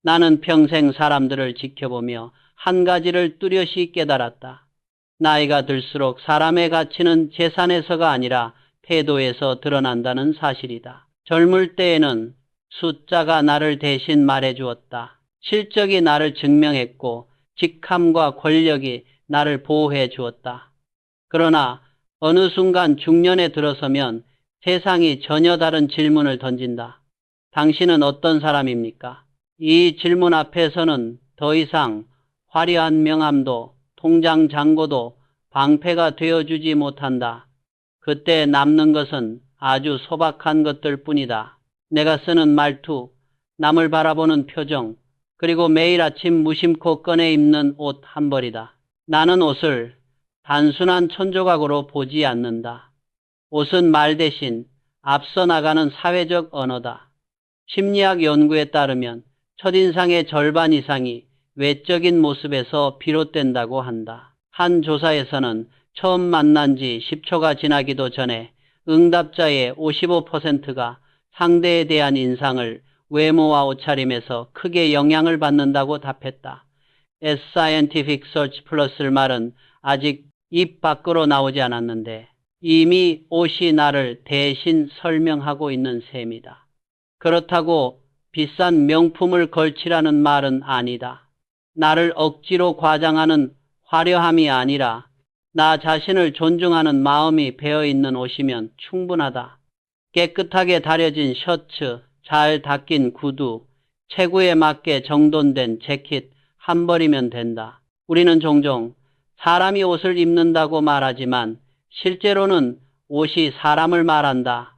나는 평생 사람들을 지켜보며 한 가지를 뚜렷이 깨달았다. 나이가 들수록 사람의 가치는 재산에서가 아니라 태도에서 드러난다는 사실이다. 젊을 때에는 숫자가 나를 대신 말해주었다. 실적이 나를 증명했고 직함과 권력이 나를 보호해 주었다. 그러나 어느 순간 중년에 들어서면 세상이 전혀 다른 질문을 던진다. 당신은 어떤 사람입니까? 이 질문 앞에서는 더 이상 화려한 명함도 통장 잔고도 방패가 되어주지 못한다. 그때 남는 것은 아주 소박한 것들 뿐이다. 내가 쓰는 말투, 남을 바라보는 표정, 그리고 매일 아침 무심코 꺼내 입는 옷 한 벌이다. 나는 옷을 단순한 천조각으로 보지 않는다. 옷은 말 대신 앞서 나가는 사회적 언어다. 심리학 연구에 따르면 첫인상의 절반 이상이 외적인 모습에서 비롯된다고 한다. 한 조사에서는 처음 만난 지 10초가 지나기도 전에 응답자의 55%가 상대에 대한 인상을 외모와 옷차림에서 크게 영향을 받는다고 답했다. As Scientific Search Plus의 말은 아직 입 밖으로 나오지 않았는데 이미 옷이 나를 대신 설명하고 있는 셈이다. 그렇다고 비싼 명품을 걸치라는 말은 아니다. 나를 억지로 과장하는 화려함이 아니라 나 자신을 존중하는 마음이 배어있는 옷이면 충분하다. 깨끗하게 다려진 셔츠, 잘 닦인 구두, 체구에 맞게 정돈된 재킷 한 벌이면 된다. 우리는 종종 사람이 옷을 입는다고 말하지만 실제로는 옷이 사람을 말한다.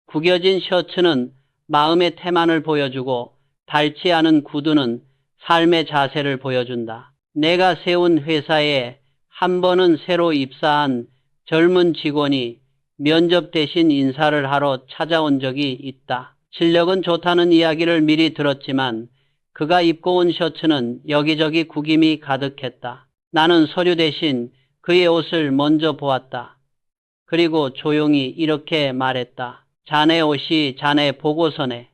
구겨진 셔츠는 마음의 태만을 보여주고 닳지 않은 구두는 삶의 자세를 보여준다. 내가 세운 회사에 한 번은 새로 입사한 젊은 직원이 면접 대신 인사를 하러 찾아온 적이 있다. 실력은 좋다는 이야기를 미리 들었지만 그가 입고 온 셔츠는 여기저기 구김이 가득했다. 나는 서류 대신 그의 옷을 먼저 보았다. 그리고 조용히 이렇게 말했다. 자네 옷이 자네 보고서네.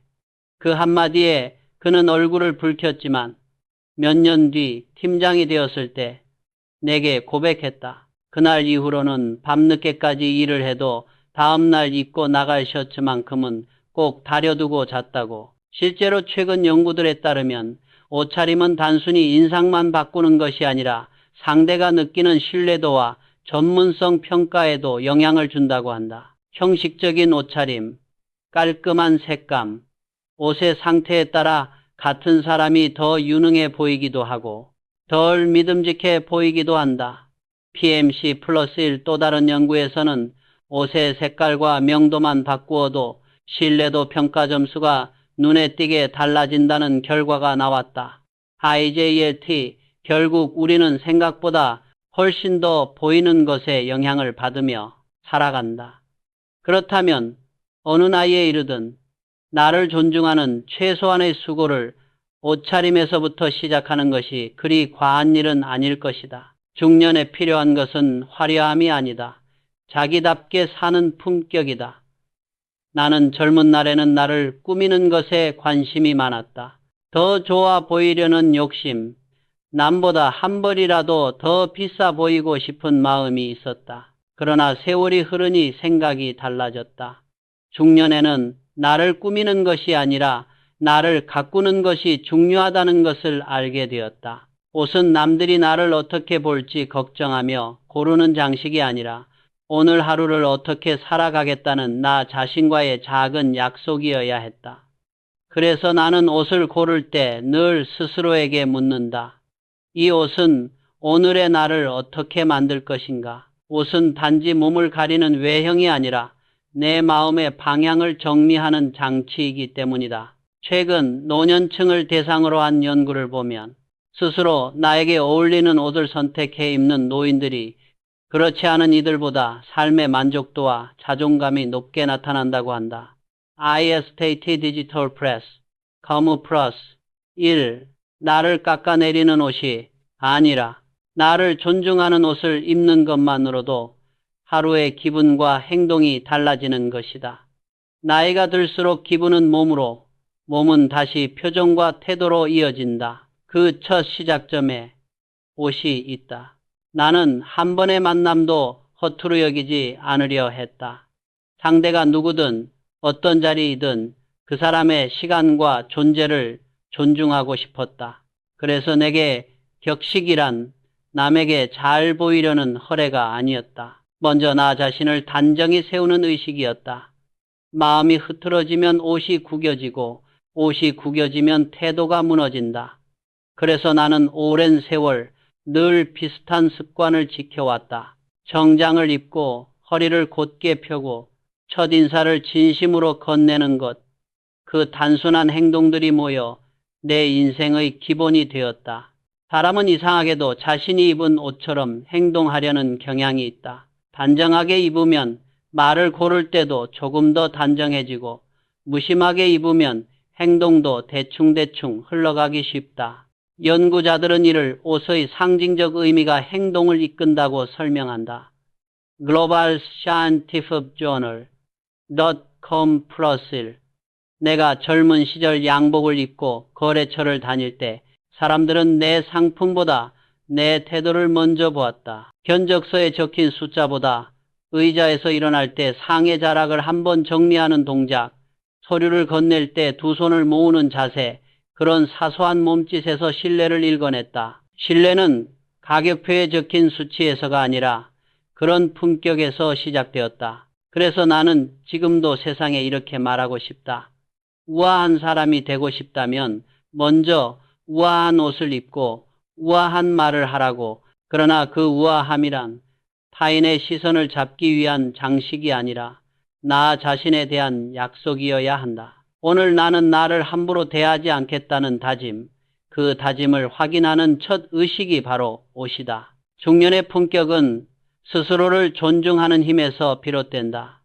그 한마디에 그는 얼굴을 붉혔지만 몇 년 뒤 팀장이 되었을 때 내게 고백했다. 그날 이후로는 밤늦게까지 일을 해도 다음날 입고 나갈 셔츠만큼은 꼭 다려두고 잤다고. 실제로 최근 연구들에 따르면 옷차림은 단순히 인상만 바꾸는 것이 아니라 상대가 느끼는 신뢰도와 전문성 평가에도 영향을 준다고 한다. 형식적인 옷차림, 깔끔한 색감, 옷의 상태에 따라 같은 사람이 더 유능해 보이기도 하고 덜 믿음직해 보이기도 한다. PMC 플러스 1 또 다른 연구에서는 옷의 색깔과 명도만 바꾸어도 신뢰도 평가 점수가 눈에 띄게 달라진다는 결과가 나왔다. IJLT, 결국 우리는 생각보다 훨씬 더 보이는 것에 영향을 받으며 살아간다. 그렇다면 어느 나이에 이르든 나를 존중하는 최소한의 수고를 옷차림에서부터 시작하는 것이 그리 과한 일은 아닐 것이다. 중년에 필요한 것은 화려함이 아니다. 자기답게 사는 품격이다. 나는 젊은 날에는 나를 꾸미는 것에 관심이 많았다. 더 좋아 보이려는 욕심, 남보다 한 벌이라도 더 비싸 보이고 싶은 마음이 있었다. 그러나 세월이 흐르니 생각이 달라졌다. 중년에는 나를 꾸미는 것이 아니라 나를 가꾸는 것이 중요하다는 것을 알게 되었다. 옷은 남들이 나를 어떻게 볼지 걱정하며 고르는 장식이 아니라 오늘 하루를 어떻게 살아가겠다는 나 자신과의 작은 약속이어야 했다. 그래서 나는 옷을 고를 때 늘 스스로에게 묻는다. 이 옷은 오늘의 나를 어떻게 만들 것인가? 옷은 단지 몸을 가리는 외형이 아니라 내 마음의 방향을 정리하는 장치이기 때문이다. 최근 노년층을 대상으로 한 연구를 보면 스스로 나에게 어울리는 옷을 선택해 입는 노인들이 그렇지 않은 이들보다 삶의 만족도와 자존감이 높게 나타난다고 한다. iEstate Digital Press, 커무 플러스 1. 나를 깎아내리는 옷이 아니라 나를 존중하는 옷을 입는 것만으로도 하루의 기분과 행동이 달라지는 것이다. 나이가 들수록 기분은 몸으로, 몸은 다시 표정과 태도로 이어진다. 그 첫 시작점에 옷이 있다. 나는 한 번의 만남도 허투루 여기지 않으려 했다. 상대가 누구든 어떤 자리이든 그 사람의 시간과 존재를 존중하고 싶었다. 그래서 내게 격식이란 남에게 잘 보이려는 허례가 아니었다. 먼저 나 자신을 단정히 세우는 의식이었다. 마음이 흐트러지면 옷이 구겨지고 옷이 구겨지면 태도가 무너진다. 그래서 나는 오랜 세월 늘 비슷한 습관을 지켜왔다. 정장을 입고 허리를 곧게 펴고 첫인사를 진심으로 건네는 것, 그 단순한 행동들이 모여 내 인생의 기본이 되었다. 사람은 이상하게도 자신이 입은 옷처럼 행동하려는 경향이 있다. 단정하게 입으면 말을 고를 때도 조금 더 단정해지고 무심하게 입으면 행동도 대충대충 흘러가기 쉽다. 연구자들은 이를 옷의 상징적 의미가 행동을 이끈다고 설명한다. 글로벌 사이언티픽 저널 .com+1 내가 젊은 시절 양복을 입고 거래처를 다닐 때 사람들은 내 상품보다 내 태도를 먼저 보았다. 견적서에 적힌 숫자보다 의자에서 일어날 때 상해 자락을 한번 정리하는 동작, 서류를 건넬 때 두 손을 모으는 자세, 그런 사소한 몸짓에서 신뢰를 읽어냈다. 신뢰는 가격표에 적힌 수치에서가 아니라 그런 품격에서 시작되었다. 그래서 나는 지금도 세상에 이렇게 말하고 싶다. 우아한 사람이 되고 싶다면 먼저 우아한 옷을 입고 우아한 말을 하라고. 그러나 그 우아함이란 타인의 시선을 잡기 위한 장식이 아니라 나 자신에 대한 약속이어야 한다. 오늘 나는 나를 함부로 대하지 않겠다는 다짐, 그 다짐을 확인하는 첫 의식이 바로 옷이다. 중년의 품격은 스스로를 존중하는 힘에서 비롯된다.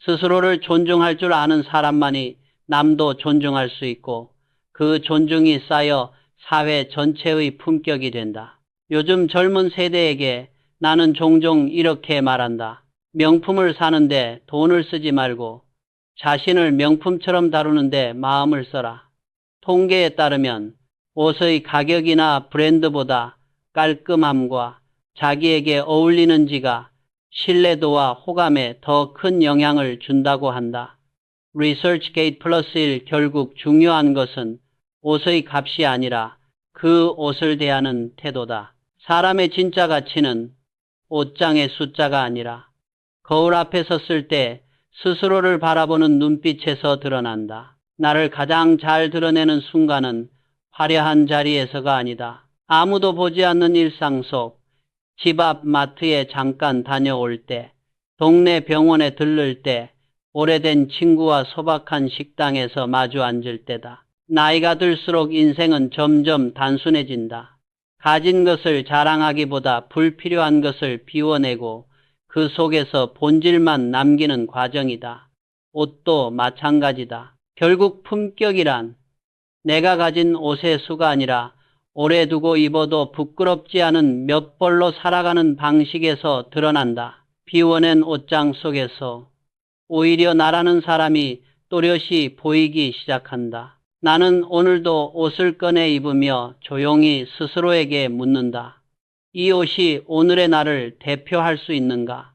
스스로를 존중할 줄 아는 사람만이 남도 존중할 수 있고 그 존중이 쌓여 사회 전체의 품격이 된다. 요즘 젊은 세대에게 나는 종종 이렇게 말한다. 명품을 사는데 돈을 쓰지 말고 자신을 명품처럼 다루는데 마음을 써라. 통계에 따르면 옷의 가격이나 브랜드보다 깔끔함과 자기에게 어울리는지가 신뢰도와 호감에 더 큰 영향을 준다고 한다. 리서치게이트 플러스 1 결국 중요한 것은 옷의 값이 아니라 그 옷을 대하는 태도다. 사람의 진짜 가치는 옷장의 숫자가 아니라 거울 앞에 섰을 때 스스로를 바라보는 눈빛에서 드러난다. 나를 가장 잘 드러내는 순간은 화려한 자리에서가 아니다. 아무도 보지 않는 일상 속, 집 앞 마트에 잠깐 다녀올 때, 동네 병원에 들를 때, 오래된 친구와 소박한 식당에서 마주 앉을 때다. 나이가 들수록 인생은 점점 단순해진다. 가진 것을 자랑하기보다 불필요한 것을 비워내고 그 속에서 본질만 남기는 과정이다. 옷도 마찬가지다. 결국 품격이란 내가 가진 옷의 수가 아니라 오래 두고 입어도 부끄럽지 않은 몇 벌로 살아가는 방식에서 드러난다. 비워낸 옷장 속에서 오히려 나라는 사람이 또렷이 보이기 시작한다. 나는 오늘도 옷을 꺼내 입으며 조용히 스스로에게 묻는다. 이 옷이 오늘의 나를 대표할 수 있는가?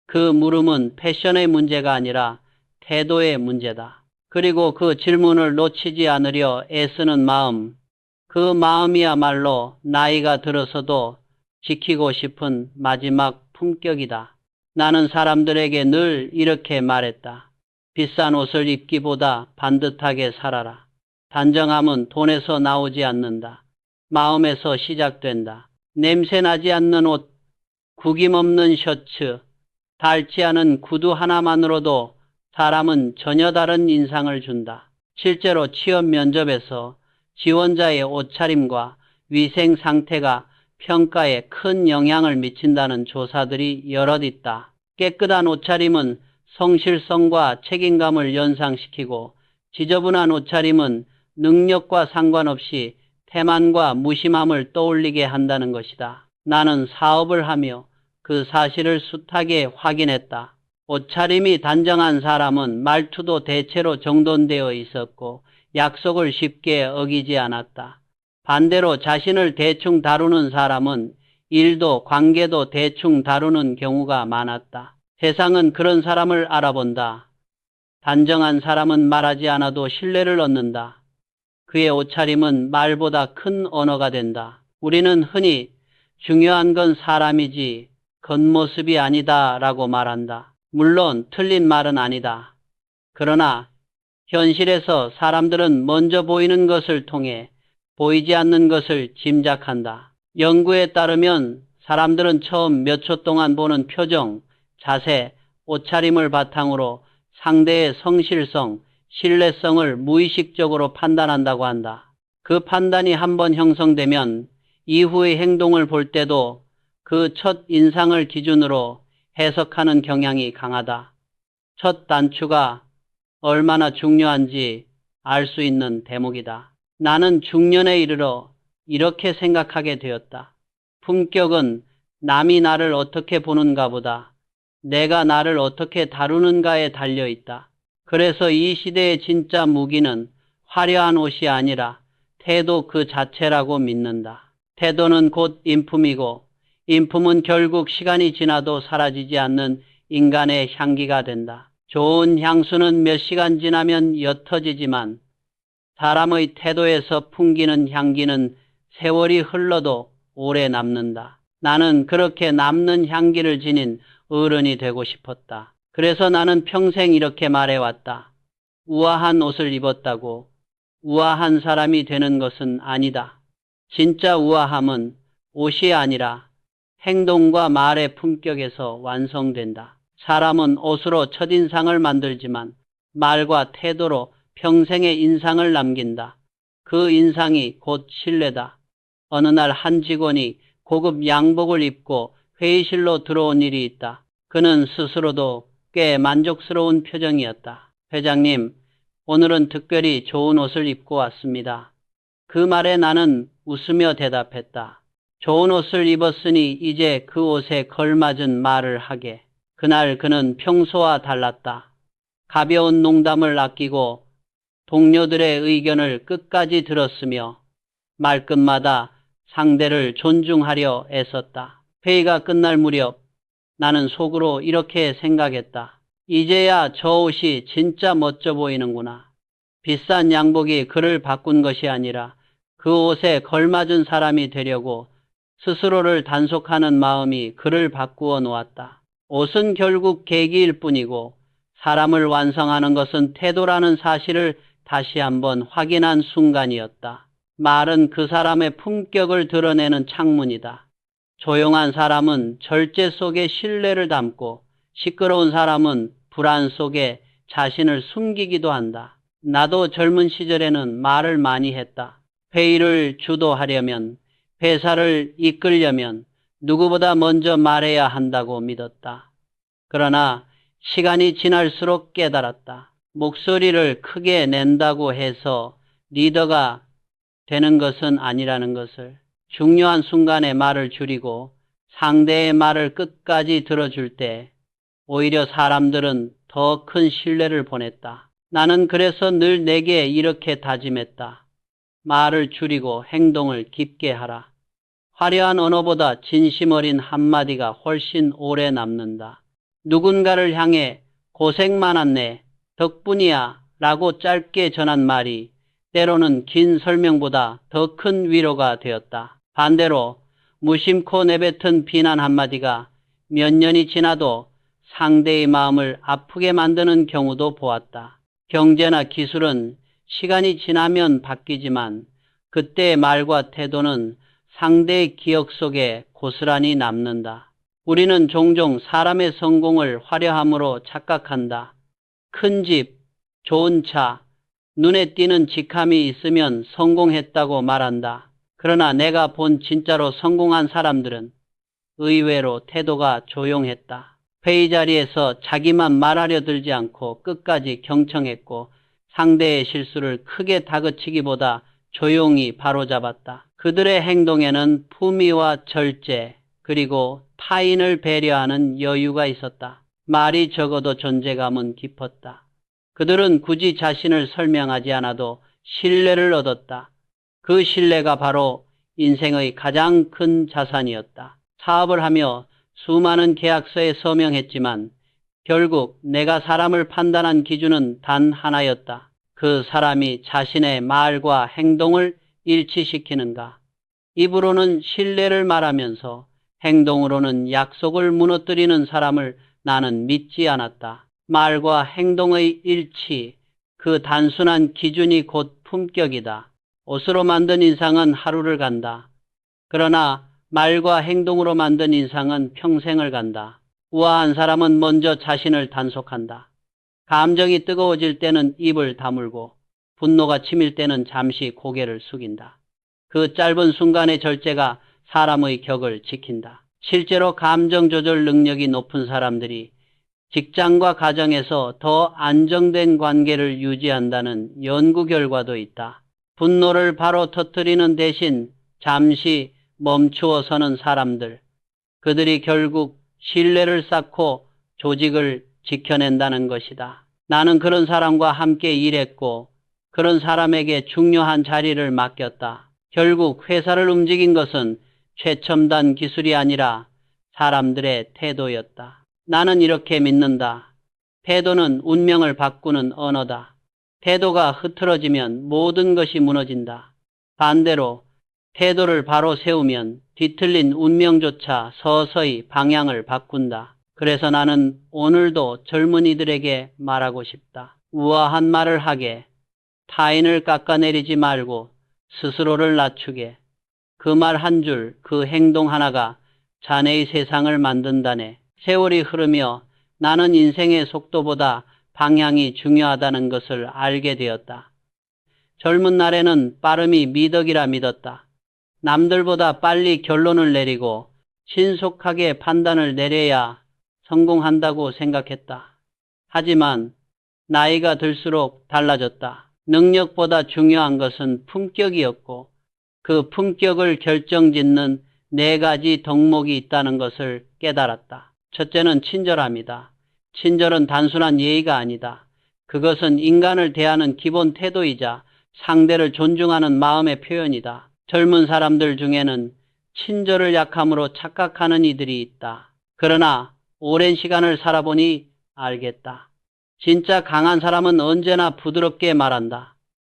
그 물음은 패션의 문제가 아니라 태도의 문제다. 그리고 그 질문을 놓치지 않으려 애쓰는 마음, 그 마음이야말로 나이가 들어서도 지키고 싶은 마지막 품격이다. 나는 사람들에게 늘 이렇게 말했다. 비싼 옷을 입기보다 반듯하게 살아라. 단정함은 돈에서 나오지 않는다. 마음에서 시작된다. 냄새 나지 않는 옷, 구김없는 셔츠, 닳지 않은 구두 하나만으로도 사람은 전혀 다른 인상을 준다. 실제로 취업 면접에서 지원자의 옷차림과 위생 상태가 평가에 큰 영향을 미친다는 조사들이 여럿 있다. 깨끗한 옷차림은 성실성과 책임감을 연상시키고 지저분한 옷차림은 능력과 상관없이 태만과 무심함을 떠올리게 한다는 것이다. 나는 사업을 하며 그 사실을 숱하게 확인했다. 옷차림이 단정한 사람은 말투도 대체로 정돈되어 있었고 약속을 쉽게 어기지 않았다. 반대로 자신을 대충 다루는 사람은 일도 관계도 대충 다루는 경우가 많았다. 세상은 그런 사람을 알아본다. 단정한 사람은 말하지 않아도 신뢰를 얻는다. 그의 옷차림은 말보다 큰 언어가 된다. 우리는 흔히 중요한 건 사람이지 겉모습이 아니다 라고 말한다. 물론 틀린 말은 아니다. 그러나 현실에서 사람들은 먼저 보이는 것을 통해 보이지 않는 것을 짐작한다. 연구에 따르면 사람들은 처음 몇 초 동안 보는 표정, 자세, 옷차림을 바탕으로 상대의 성실성, 신뢰성을 무의식적으로 판단한다고 한다. 그 판단이 한번 형성되면 이후의 행동을 볼 때도 그 첫 인상을 기준으로 해석하는 경향이 강하다. 첫 단추가 얼마나 중요한지 알 수 있는 대목이다. 나는 중년에 이르러 이렇게 생각하게 되었다. 품격은 남이 나를 어떻게 보는가 보다 내가 나를 어떻게 다루는가에 달려 있다. 그래서 이 시대의 진짜 무기는 화려한 옷이 아니라 태도 그 자체라고 믿는다. 태도는 곧 인품이고 인품은 결국 시간이 지나도 사라지지 않는 인간의 향기가 된다. 좋은 향수는 몇 시간 지나면 옅어지지만 사람의 태도에서 풍기는 향기는 세월이 흘러도 오래 남는다. 나는 그렇게 남는 향기를 지닌 어른이 되고 싶었다. 그래서 나는 평생 이렇게 말해왔다. 우아한 옷을 입었다고 우아한 사람이 되는 것은 아니다. 진짜 우아함은 옷이 아니라 행동과 말의 품격에서 완성된다. 사람은 옷으로 첫인상을 만들지만 말과 태도로 평생의 인상을 남긴다. 그 인상이 곧 신뢰다. 어느 날 한 직원이 고급 양복을 입고 회의실로 들어온 일이 있다. 그는 스스로도 꽤 만족스러운 표정이었다. 회장님, 오늘은 특별히 좋은 옷을 입고 왔습니다. 그 말에 나는 웃으며 대답했다. 좋은 옷을 입었으니 이제 그 옷에 걸맞은 말을 하게. 그날 그는 평소와 달랐다. 가벼운 농담을 아끼고 동료들의 의견을 끝까지 들었으며 말끝마다 상대를 존중하려 애썼다. 회의가 끝날 무렵 나는 속으로 이렇게 생각했다. 이제야 저 옷이 진짜 멋져 보이는구나. 비싼 양복이 그를 바꾼 것이 아니라 그 옷에 걸맞은 사람이 되려고 스스로를 단속하는 마음이 그를 바꾸어 놓았다. 옷은 결국 계기일 뿐이고 사람을 완성하는 것은 태도라는 사실을 다시 한번 확인한 순간이었다. 말은 그 사람의 품격을 드러내는 창문이다. 조용한 사람은 절제 속에 신뢰를 담고 시끄러운 사람은 불안 속에 자신을 숨기기도 한다. 나도 젊은 시절에는 말을 많이 했다. 회의를 주도하려면, 회사를 이끌려면 누구보다 먼저 말해야 한다고 믿었다. 그러나 시간이 지날수록 깨달았다. 목소리를 크게 낸다고 해서 리더가 되는 것은 아니라는 것을. 중요한 순간에 말을 줄이고 상대의 말을 끝까지 들어줄 때 오히려 사람들은 더 큰 신뢰를 보냈다. 나는 그래서 늘 내게 이렇게 다짐했다. 말을 줄이고 행동을 깊게 하라. 화려한 언어보다 진심 어린 한마디가 훨씬 오래 남는다. 누군가를 향해 고생 많았네, 덕분이야 라고 짧게 전한 말이 때로는 긴 설명보다 더 큰 위로가 되었다. 반대로 무심코 내뱉은 비난 한마디가 몇 년이 지나도 상대의 마음을 아프게 만드는 경우도 보았다. 경제나 기술은 시간이 지나면 바뀌지만 그때의 말과 태도는 상대의 기억 속에 고스란히 남는다. 우리는 종종 사람의 성공을 화려함으로 착각한다. 큰 집, 좋은 차, 눈에 띄는 직함이 있으면 성공했다고 말한다. 그러나 내가 본 진짜로 성공한 사람들은 의외로 태도가 조용했다. 회의 자리에서 자기만 말하려 들지 않고 끝까지 경청했고 상대의 실수를 크게 다그치기보다 조용히 바로잡았다. 그들의 행동에는 품위와 절제 그리고 타인을 배려하는 여유가 있었다. 말이 적어도 존재감은 깊었다. 그들은 굳이 자신을 설명하지 않아도 신뢰를 얻었다. 그 신뢰가 바로 인생의 가장 큰 자산이었다. 사업을 하며 수많은 계약서에 서명했지만 결국 내가 사람을 판단한 기준은 단 하나였다. 그 사람이 자신의 말과 행동을 일치시키는가. 입으로는 신뢰를 말하면서 행동으로는 약속을 무너뜨리는 사람을 나는 믿지 않았다. 말과 행동의 일치, 그 단순한 기준이 곧 품격이다. 옷으로 만든 인상은 하루를 간다. 그러나 말과 행동으로 만든 인상은 평생을 간다. 우아한 사람은 먼저 자신을 단속한다. 감정이 뜨거워질 때는 입을 다물고 분노가 치밀 때는 잠시 고개를 숙인다. 그 짧은 순간의 절제가 사람의 격을 지킨다. 실제로 감정 조절 능력이 높은 사람들이 직장과 가정에서 더 안정된 관계를 유지한다는 연구 결과도 있다. 분노를 바로 터뜨리는 대신 잠시 멈추어 서는 사람들, 그들이 결국 신뢰를 쌓고 조직을 지켜낸다는 것이다. 나는 그런 사람과 함께 일했고 그런 사람에게 중요한 자리를 맡겼다. 결국 회사를 움직인 것은 최첨단 기술이 아니라 사람들의 태도였다. 나는 이렇게 믿는다. 태도는 운명을 바꾸는 언어다. 태도가 흐트러지면 모든 것이 무너진다. 반대로 태도를 바로 세우면 뒤틀린 운명조차 서서히 방향을 바꾼다. 그래서 나는 오늘도 젊은이들에게 말하고 싶다. 우아한 말을 하게. 타인을 깎아내리지 말고 스스로를 낮추게. 그 말 한 줄, 그 행동 하나가 자네의 세상을 만든다네. 세월이 흐르며 나는 인생의 속도보다 방향이 중요하다는 것을 알게 되었다. 젊은 날에는 빠름이 미덕이라 믿었다. 남들보다 빨리 결론을 내리고 신속하게 판단을 내려야 성공한다고 생각했다. 하지만 나이가 들수록 달라졌다. 능력보다 중요한 것은 품격이었고 그 품격을 결정짓는 4가지 덕목이 있다는 것을 깨달았다. 첫째는 친절함이다. 친절은 단순한 예의가 아니다. 그것은 인간을 대하는 기본 태도이자 상대를 존중하는 마음의 표현이다. 젊은 사람들 중에는 친절을 약함으로 착각하는 이들이 있다. 그러나 오랜 시간을 살아보니 알겠다. 진짜 강한 사람은 언제나 부드럽게 말한다.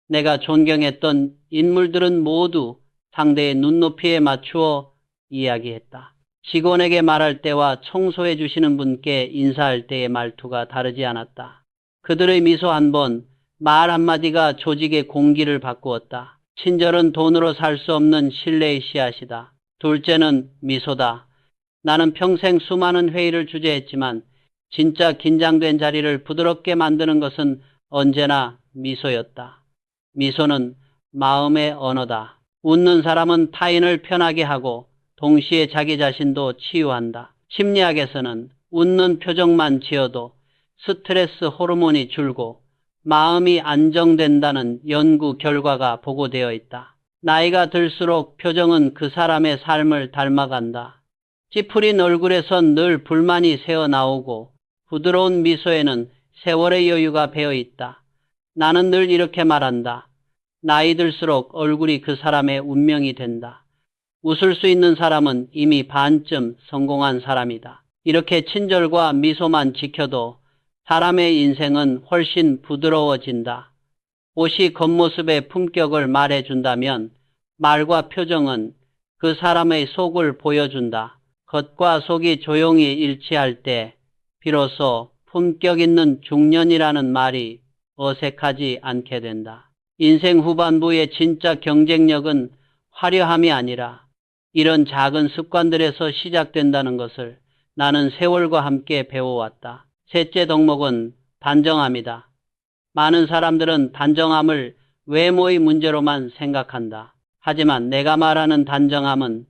내가 존경했던 인물들은 모두 상대의 눈높이에 맞추어 이야기했다. 직원에게 말할 때와 청소해 주시는 분께 인사할 때의 말투가 다르지 않았다. 그들의 미소 한 번, 말 한마디가 조직의 공기를 바꾸었다. 친절은 돈으로 살 수 없는 신뢰의 씨앗이다. 둘째는 미소다. 나는 평생 수많은 회의를 주재했지만 진짜 긴장된 자리를 부드럽게 만드는 것은 언제나 미소였다. 미소는 마음의 언어다. 웃는 사람은 타인을 편하게 하고 동시에 자기 자신도 치유한다. 심리학에서는 웃는 표정만 지어도 스트레스 호르몬이 줄고 마음이 안정된다는 연구 결과가 보고되어 있다. 나이가 들수록 표정은 그 사람의 삶을 닮아간다. 찌푸린 얼굴에선 늘 불만이 새어나오고 부드러운 미소에는 세월의 여유가 배어있다. 나는 늘 이렇게 말한다. 나이 들수록 얼굴이 그 사람의 운명이 된다. 웃을 수 있는 사람은 이미 반쯤 성공한 사람이다. 이렇게 친절과 미소만 지켜도 사람의 인생은 훨씬 부드러워진다. 옷이 겉모습의 품격을 말해준다면 말과 표정은 그 사람의 속을 보여준다. 겉과 속이 조용히 일치할 때 비로소 품격 있는 중년이라는 말이 어색하지 않게 된다. 인생 후반부의 진짜 경쟁력은 화려함이 아니라 이런 작은 습관들에서 시작된다는 것을 나는 세월과 함께 배워왔다. 셋째 덕목은 단정함이다. 많은 사람들은 단정함을 외모의 문제로만 생각한다. 하지만 내가 말하는 단정함은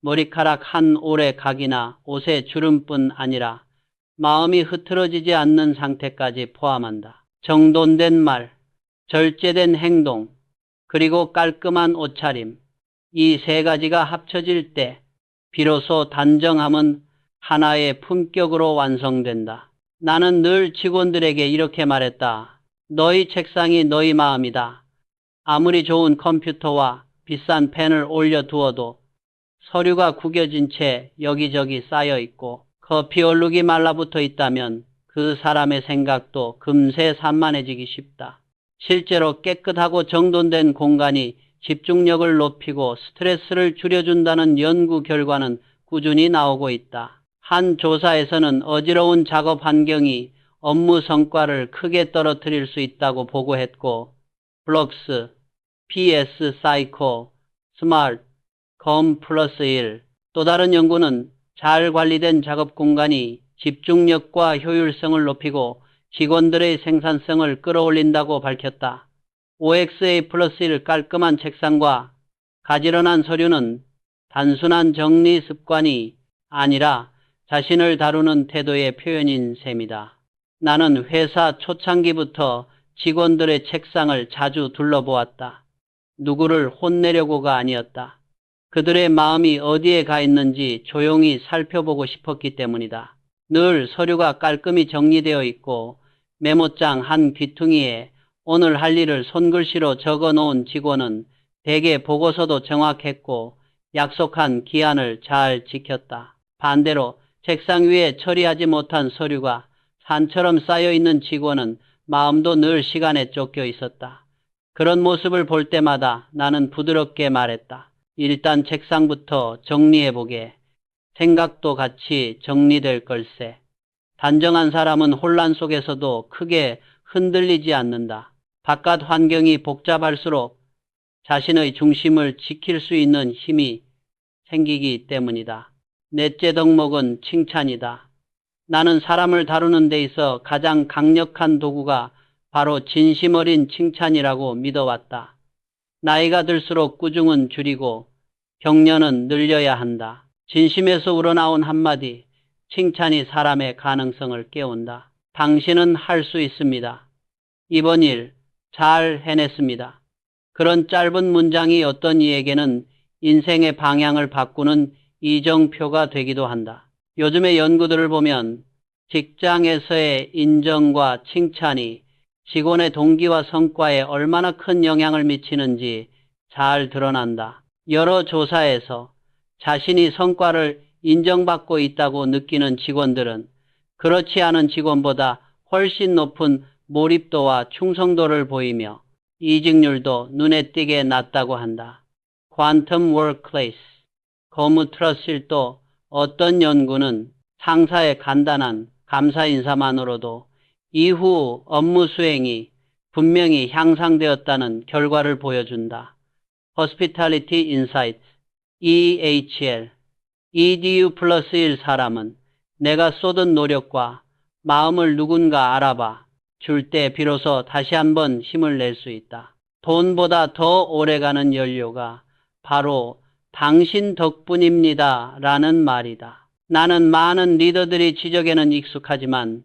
머리카락 한 올의 각이나 옷의 주름뿐 아니라 마음이 흐트러지지 않는 상태까지 포함한다. 정돈된 말, 절제된 행동, 그리고 깔끔한 옷차림. 이 3가지가 합쳐질 때 비로소 단정함은 하나의 품격으로 완성된다. 나는 늘 직원들에게 이렇게 말했다. 너희 책상이 너희 마음이다. 아무리 좋은 컴퓨터와 비싼 펜을 올려두어도 서류가 구겨진 채 여기저기 쌓여 있고 커피 얼룩이 말라붙어 있다면 그 사람의 생각도 금세 산만해지기 쉽다. 실제로 깨끗하고 정돈된 공간이 집중력을 높이고 스트레스를 줄여준다는 연구 결과는 꾸준히 나오고 있다. 한 조사에서는 어지러운 작업 환경이 업무 성과를 크게 떨어뜨릴 수 있다고 보고했고, 블록스, PS 사이코, 스마트, 검 플러스 1. 또 다른 연구는 잘 관리된 작업 공간이 집중력과 효율성을 높이고 직원들의 생산성을 끌어올린다고 밝혔다. OXA 플러스 1 깔끔한 책상과 가지런한 서류는 단순한 정리 습관이 아니라 자신을 다루는 태도의 표현인 셈이다. 나는 회사 초창기부터 직원들의 책상을 자주 둘러보았다. 누구를 혼내려고가 아니었다. 그들의 마음이 어디에 가 있는지 조용히 살펴보고 싶었기 때문이다. 늘 서류가 깔끔히 정리되어 있고 메모장 한 귀퉁이에 오늘 할 일을 손글씨로 적어 놓은 직원은 대개 보고서도 정확했고 약속한 기한을 잘 지켰다. 반대로 책상 위에 처리하지 못한 서류가 산처럼 쌓여있는 직원은 마음도 늘 시간에 쫓겨 있었다. 그런 모습을 볼 때마다 나는 부드럽게 말했다. 일단 책상부터 정리해보게. 생각도 같이 정리될 걸세. 단정한 사람은 혼란 속에서도 크게 흔들리지 않는다. 바깥 환경이 복잡할수록 자신의 중심을 지킬 수 있는 힘이 생기기 때문이다. 넷째 덕목은 칭찬이다. 나는 사람을 다루는 데 있어 가장 강력한 도구가 바로 진심 어린 칭찬이라고 믿어왔다. 나이가 들수록 꾸중은 줄이고 격려는 늘려야 한다. 진심에서 우러나온 한마디, 칭찬이 사람의 가능성을 깨운다. 당신은 할 수 있습니다. 이번 일 잘 해냈습니다. 그런 짧은 문장이 어떤 이에게는 인생의 방향을 바꾸는 이정표가 되기도 한다. 요즘의 연구들을 보면 직장에서의 인정과 칭찬이 직원의 동기와 성과에 얼마나 큰 영향을 미치는지 잘 드러난다. 여러 조사에서 자신이 성과를 인정받고 있다고 느끼는 직원들은 그렇지 않은 직원보다 훨씬 높은 몰입도와 충성도를 보이며 이직률도 눈에 띄게 낮다고 한다. 퀀텀 워크플레이스, 거무트러스일도 어떤 연구는 상사의 간단한 감사 인사만으로도 이후 업무 수행이 분명히 향상되었다는 결과를 보여준다. Hospitality Insights, EHL, EDU 플러스 1 사람은 내가 쏟은 노력과 마음을 누군가 알아봐 줄 때 비로소 다시 한번 힘을 낼 수 있다. 돈보다 더 오래가는 연료가 바로 당신 덕분입니다 라는 말이다. 나는 많은 리더들이 지적에는 익숙하지만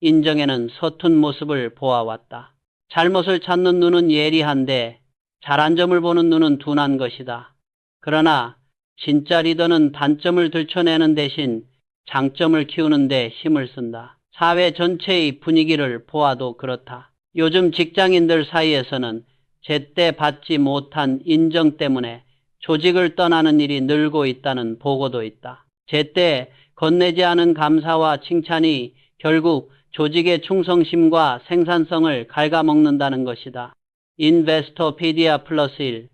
인정에는 서툰 모습을 보아왔다. 잘못을 찾는 눈은 예리한데 잘한 점을 보는 눈은 둔한 것이다. 그러나 진짜 리더는 단점을 들춰내는 대신 장점을 키우는 데 힘을 쓴다. 사회 전체의 분위기를 보아도 그렇다. 요즘 직장인들 사이에서는 제때 받지 못한 인정 때문에 조직을 떠나는 일이 늘고 있다는 보고도 있다. 제때 건네지 않은 감사와 칭찬이 결국 조직의 충성심과 생산성을 갉아먹는다는 것이다. 인베스토피디아 플러스 1.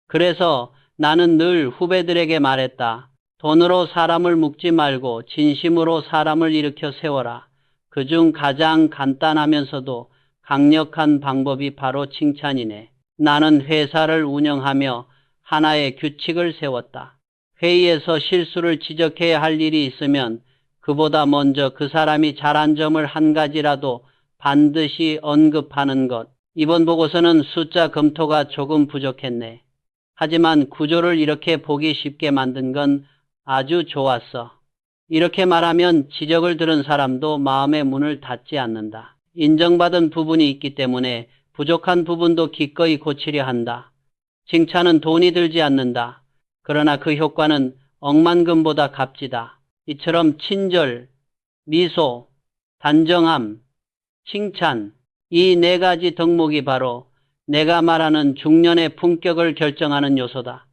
그래서 나는 늘 후배들에게 말했다. 돈으로 사람을 묶지 말고 진심으로 사람을 일으켜 세워라. 그중 가장 간단하면서도 강력한 방법이 바로 칭찬이네. 나는 회사를 운영하며 하나의 규칙을 세웠다. 회의에서 실수를 지적해야 할 일이 있으면 그보다 먼저 그 사람이 잘한 점을 한 가지라도 반드시 언급하는 것. 이번 보고서는 숫자 검토가 조금 부족했네. 하지만 구조를 이렇게 보기 쉽게 만든 건 아주 좋았어. 이렇게 말하면 지적을 들은 사람도 마음의 문을 닫지 않는다. 인정받은 부분이 있기 때문에 부족한 부분도 기꺼이 고치려 한다. 칭찬은 돈이 들지 않는다. 그러나 그 효과는 억만금보다 값지다. 이처럼 친절, 미소, 단정함, 칭찬, 이 네 가지 덕목이 바로 내가 말하는 중년의 품격을 결정하는 요소다.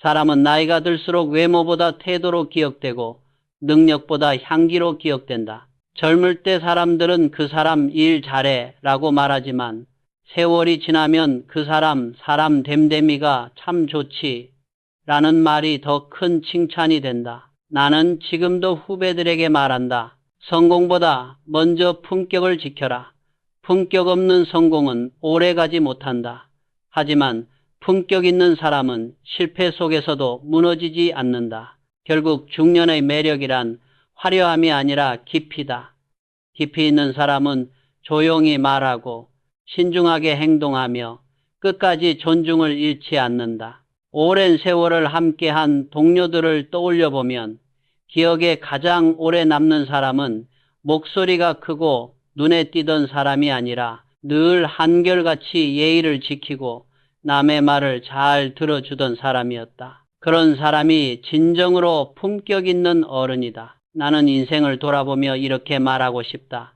사람은 나이가 들수록 외모보다 태도로 기억되고 능력보다 향기로 기억된다. 젊을 때 사람들은 그 사람 일 잘해 라고 말하지만 세월이 지나면 그 사람 됨됨이가 참 좋지 라는 말이 더 큰 칭찬이 된다. 나는 지금도 후배들에게 말한다. 성공보다 먼저 품격을 지켜라. 품격 없는 성공은 오래가지 못한다. 하지만 품격 있는 사람은 실패 속에서도 무너지지 않는다. 결국 중년의 매력이란 화려함이 아니라 깊이다. 깊이 있는 사람은 조용히 말하고 신중하게 행동하며 끝까지 존중을 잃지 않는다. 오랜 세월을 함께한 동료들을 떠올려보면 기억에 가장 오래 남는 사람은 목소리가 크고 눈에 띄던 사람이 아니라 늘 한결같이 예의를 지키고 남의 말을 잘 들어주던 사람이었다. 그런 사람이 진정으로 품격 있는 어른이다. 나는 인생을 돌아보며 이렇게 말하고 싶다.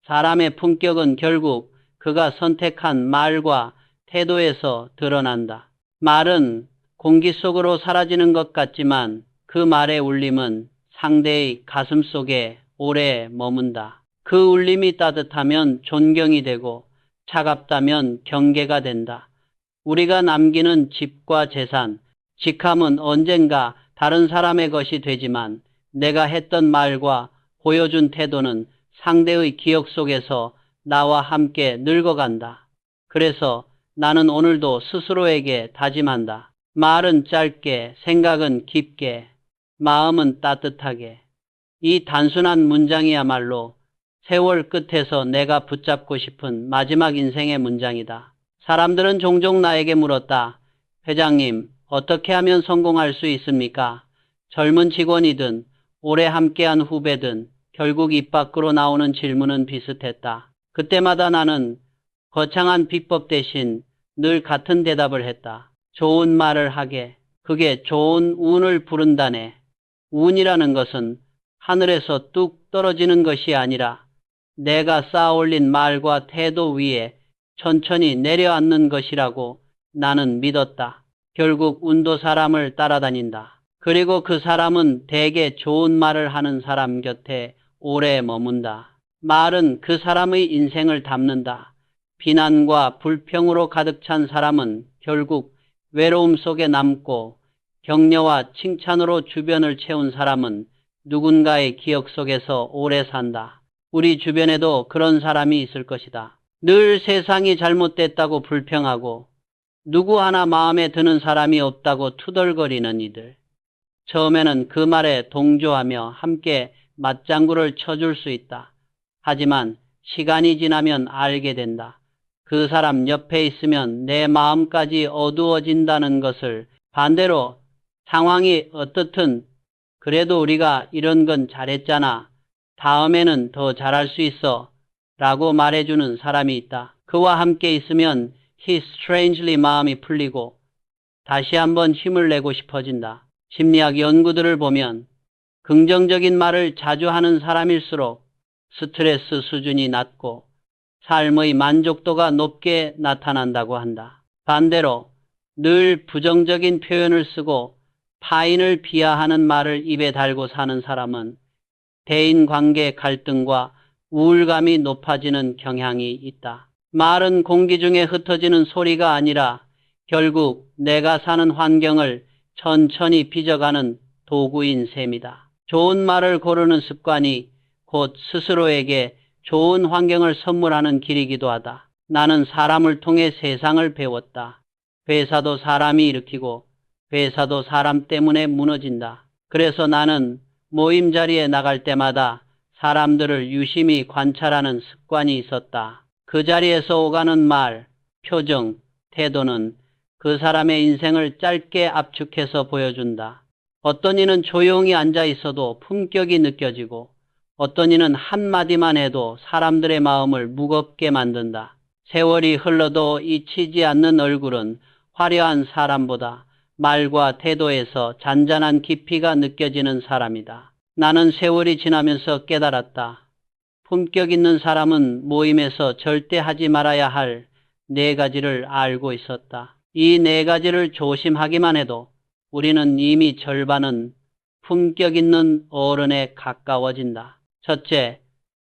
사람의 품격은 결국 그가 선택한 말과 태도에서 드러난다. 말은 공기 속으로 사라지는 것 같지만 그 말의 울림은 상대의 가슴 속에 오래 머문다. 그 울림이 따뜻하면 존경이 되고 차갑다면 경계가 된다. 우리가 남기는 집과 재산, 직함은 언젠가 다른 사람의 것이 되지만 내가 했던 말과 보여준 태도는 상대의 기억 속에서 나와 함께 늙어간다. 그래서 나는 오늘도 스스로에게 다짐한다. 말은 짧게, 생각은 깊게, 마음은 따뜻하게. 이 단순한 문장이야말로 세월 끝에서 내가 붙잡고 싶은 마지막 인생의 문장이다. 사람들은 종종 나에게 물었다. 회장님, 어떻게 하면 성공할 수 있습니까? 젊은 직원이든 오래 함께한 후배든 결국 입 밖으로 나오는 질문은 비슷했다. 그때마다 나는 거창한 비법 대신 늘 같은 대답을 했다. 좋은 말을 하게. 그게 좋은 운을 부른다네. 운이라는 것은 하늘에서 뚝 떨어지는 것이 아니라 내가 쌓아올린 말과 태도 위에 천천히 내려앉는 것이라고 나는 믿었다. 결국 운도 사람을 따라다닌다. 그리고 그 사람은 대개 좋은 말을 하는 사람 곁에 오래 머문다. 말은 그 사람의 인생을 담는다. 비난과 불평으로 가득 찬 사람은 결국 외로움 속에 남고 격려와 칭찬으로 주변을 채운 사람은 누군가의 기억 속에서 오래 산다. 우리 주변에도 그런 사람이 있을 것이다. 늘 세상이 잘못됐다고 불평하고 누구 하나 마음에 드는 사람이 없다고 투덜거리는 이들. 처음에는 그 말에 동조하며 함께 맞장구를 쳐줄 수 있다. 하지만 시간이 지나면 알게 된다. 그 사람 옆에 있으면 내 마음까지 어두워진다는 것을. 반대로 상황이 어떻든 그래도 우리가 이런 건 잘했잖아. 다음에는 더 잘할 수 있어. 라고 말해주는 사람이 있다. 그와 함께 있으면 strangely 마음이 풀리고 다시 한번 힘을 내고 싶어진다. 심리학 연구들을 보면 긍정적인 말을 자주 하는 사람일수록 스트레스 수준이 낮고 삶의 만족도가 높게 나타난다고 한다. 반대로 늘 부정적인 표현을 쓰고 타인을 비하하는 말을 입에 달고 사는 사람은 대인관계 갈등과 우울감이 높아지는 경향이 있다. 말은 공기 중에 흩어지는 소리가 아니라 결국 내가 사는 환경을 천천히 빚어가는 도구인 셈이다. 좋은 말을 고르는 습관이 곧 스스로에게 좋은 환경을 선물하는 길이기도 하다. 나는 사람을 통해 세상을 배웠다. 회사도 사람이 일으키고 회사도 사람 때문에 무너진다. 그래서 나는 모임 자리에 나갈 때마다 사람들을 유심히 관찰하는 습관이 있었다. 그 자리에서 오가는 말, 표정, 태도는 그 사람의 인생을 짧게 압축해서 보여준다. 어떤 이는 조용히 앉아 있어도 품격이 느껴지고 어떤 이는 한마디만 해도 사람들의 마음을 무겁게 만든다. 세월이 흘러도 잊히지 않는 얼굴은 화려한 사람보다 말과 태도에서 잔잔한 깊이가 느껴지는 사람이다. 나는 세월이 지나면서 깨달았다. 품격 있는 사람은 모임에서 절대 하지 말아야 할 네 가지를 알고 있었다. 이 네 가지를 조심하기만 해도 우리는 이미 절반은 품격 있는 어른에 가까워진다. 첫째,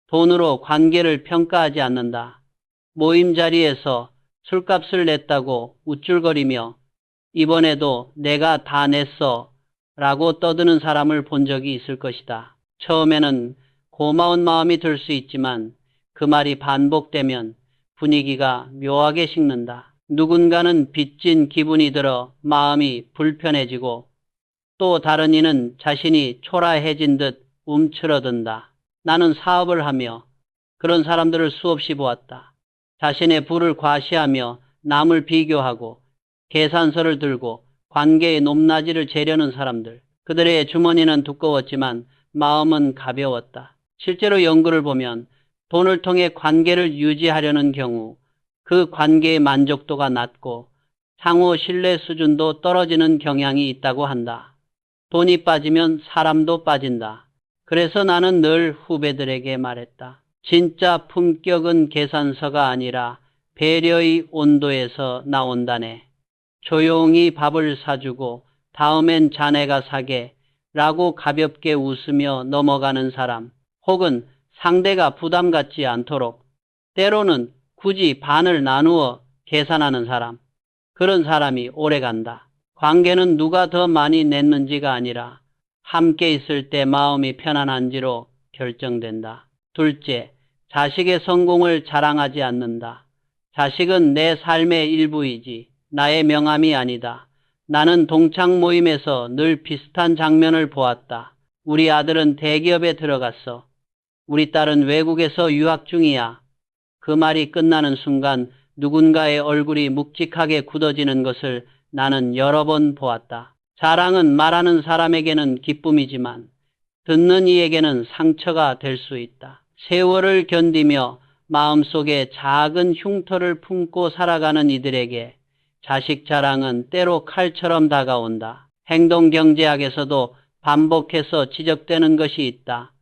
돈으로 관계를 평가하지 않는다. 모임 자리에서 술값을 냈다고 우쭐거리며 이번에도 내가 다 냈어 라고 떠드는 사람을 본 적이 있을 것이다. 처음에는 고마운 마음이 들 수 있지만 그 말이 반복되면 분위기가 묘하게 식는다. 누군가는 빚진 기분이 들어 마음이 불편해지고 또 다른 이는 자신이 초라해진 듯 움츠러든다. 나는 사업을 하며 그런 사람들을 수없이 보았다. 자신의 부를 과시하며 남을 비교하고 계산서를 들고 관계의 높낮이를 재려는 사람들. 그들의 주머니는 두꺼웠지만 마음은 가벼웠다. 실제로 연구를 보면 돈을 통해 관계를 유지하려는 경우 그 관계의 만족도가 낮고 상호 신뢰 수준도 떨어지는 경향이 있다고 한다. 돈이 빠지면 사람도 빠진다. 그래서 나는 늘 후배들에게 말했다. 진짜 품격은 계산서가 아니라 배려의 온도에서 나온다네. 조용히 밥을 사주고 다음엔 자네가 사게 라고 가볍게 웃으며 넘어가는 사람, 혹은 상대가 부담 갖지 않도록 때로는 굳이 반을 나누어 계산하는 사람, 그런 사람이 오래간다. 관계는 누가 더 많이 냈는지가 아니라 함께 있을 때 마음이 편안한지로 결정된다. 둘째, 자식의 성공을 자랑하지 않는다. 자식은 내 삶의 일부이지 나의 명함이 아니다. 나는 동창 모임에서 늘 비슷한 장면을 보았다. 우리 아들은 대기업에 들어갔어. 우리 딸은 외국에서 유학 중이야. 그 말이 끝나는 순간 누군가의 얼굴이 묵직하게 굳어지는 것을 나는 여러 번 보았다. 자랑은 말하는 사람에게는 기쁨이지만 듣는 이에게는 상처가 될 수 있다. 세월을 견디며 마음속에 작은 흉터를 품고 살아가는 이들에게 자식 자랑은 때로 칼처럼 다가온다. 행동경제학에서도 반복해서 지적되는 것이 있다.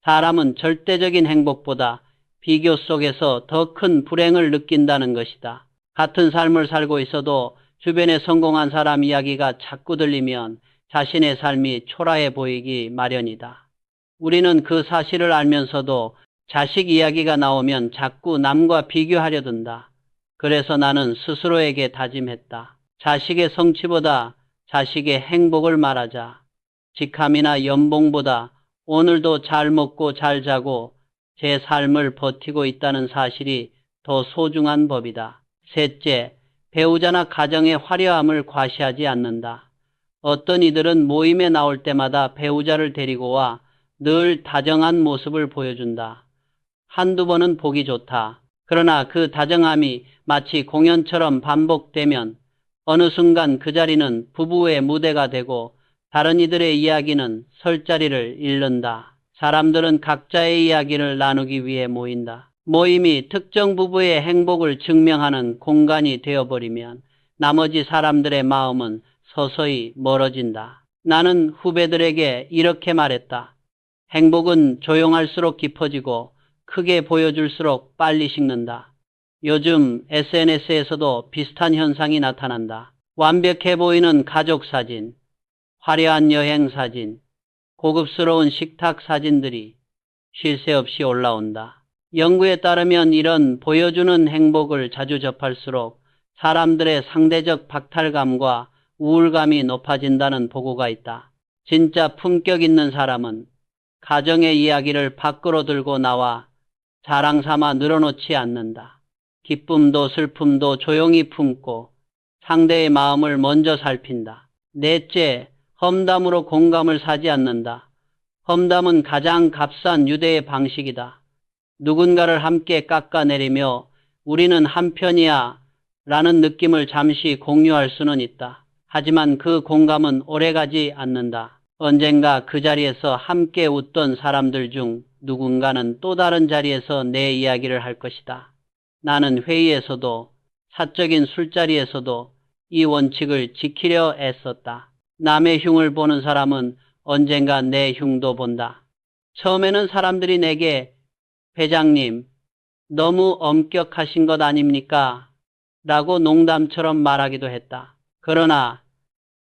사람은 절대적인 행복보다 비교 속에서 더 큰 불행을 느낀다는 것이다. 같은 삶을 살고 있어도 주변에 성공한 사람 이야기가 자꾸 들리면 자신의 삶이 초라해 보이기 마련이다. 우리는 그 사실을 알면서도 자식 이야기가 나오면 자꾸 남과 비교하려 든다. 그래서 나는 스스로에게 다짐했다. 자식의 성취보다 자식의 행복을 말하자. 직함이나 연봉보다 오늘도 잘 먹고 잘 자고 제 삶을 버티고 있다는 사실이 더 소중한 법이다. 셋째, 배우자나 가정의 화려함을 과시하지 않는다. 어떤 이들은 모임에 나올 때마다 배우자를 데리고 와 늘 다정한 모습을 보여준다. 한두 번은 보기 좋다. 그러나 그 다정함이 마치 공연처럼 반복되면 어느 순간 그 자리는 부부의 무대가 되고 다른 이들의 이야기는 설 자리를 잃는다. 사람들은 각자의 이야기를 나누기 위해 모인다. 모임이 특정 부부의 행복을 증명하는 공간이 되어버리면 나머지 사람들의 마음은 서서히 멀어진다. 나는 후배들에게 이렇게 말했다. 행복은 조용할수록 깊어지고 크게 보여줄수록 빨리 식는다. 요즘 SNS에서도 비슷한 현상이 나타난다. 완벽해 보이는 가족 사진, 화려한 여행 사진, 고급스러운 식탁 사진들이 쉴 새 없이 올라온다. 연구에 따르면 이런 보여주는 행복을 자주 접할수록 사람들의 상대적 박탈감과 우울감이 높아진다는 보고가 있다. 진짜 품격 있는 사람은 가정의 이야기를 밖으로 들고 나와 자랑 삼아 늘어놓지 않는다. 기쁨도 슬픔도 조용히 품고 상대의 마음을 먼저 살핀다. 넷째, 험담으로 공감을 사지 않는다. 험담은 가장 값싼 유대의 방식이다. 누군가를 함께 깎아내리며 우리는 한편이야 라는 느낌을 잠시 공유할 수는 있다. 하지만 그 공감은 오래가지 않는다. 언젠가 그 자리에서 함께 웃던 사람들 중 누군가는 또 다른 자리에서 내 이야기를 할 것이다. 나는 회의에서도 사적인 술자리에서도 이 원칙을 지키려 애썼다. 남의 흉을 보는 사람은 언젠가 내 흉도 본다. 처음에는 사람들이 내게 회장님, 너무 엄격하신 것 아닙니까? 라고 농담처럼 말하기도 했다. 그러나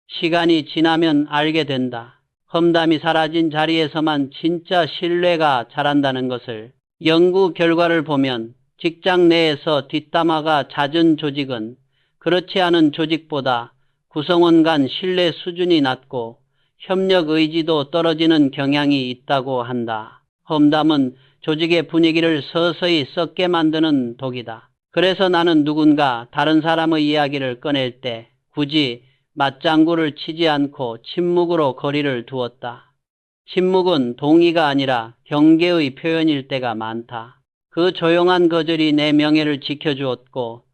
시간이 지나면 알게 된다. 험담이 사라진 자리에서만 진짜 신뢰가 자란다는 것을. 연구 결과를 보면 직장 내에서 뒷담화가 잦은 조직은 그렇지 않은 조직보다 구성원 간 신뢰 수준이 낮고 협력 의지도 떨어지는 경향이 있다고 한다. 험담은 조직의 분위기를 서서히 썩게 만드는 독이다. 그래서 나는 누군가 다른 사람의 이야기를 꺼낼 때 굳이 맞장구를 치지 않고 침묵으로 거리를 두었다. 침묵은 동의가 아니라 경계의 표현일 때가 많다. 그 조용한 거절이 내 명예를 지켜주었고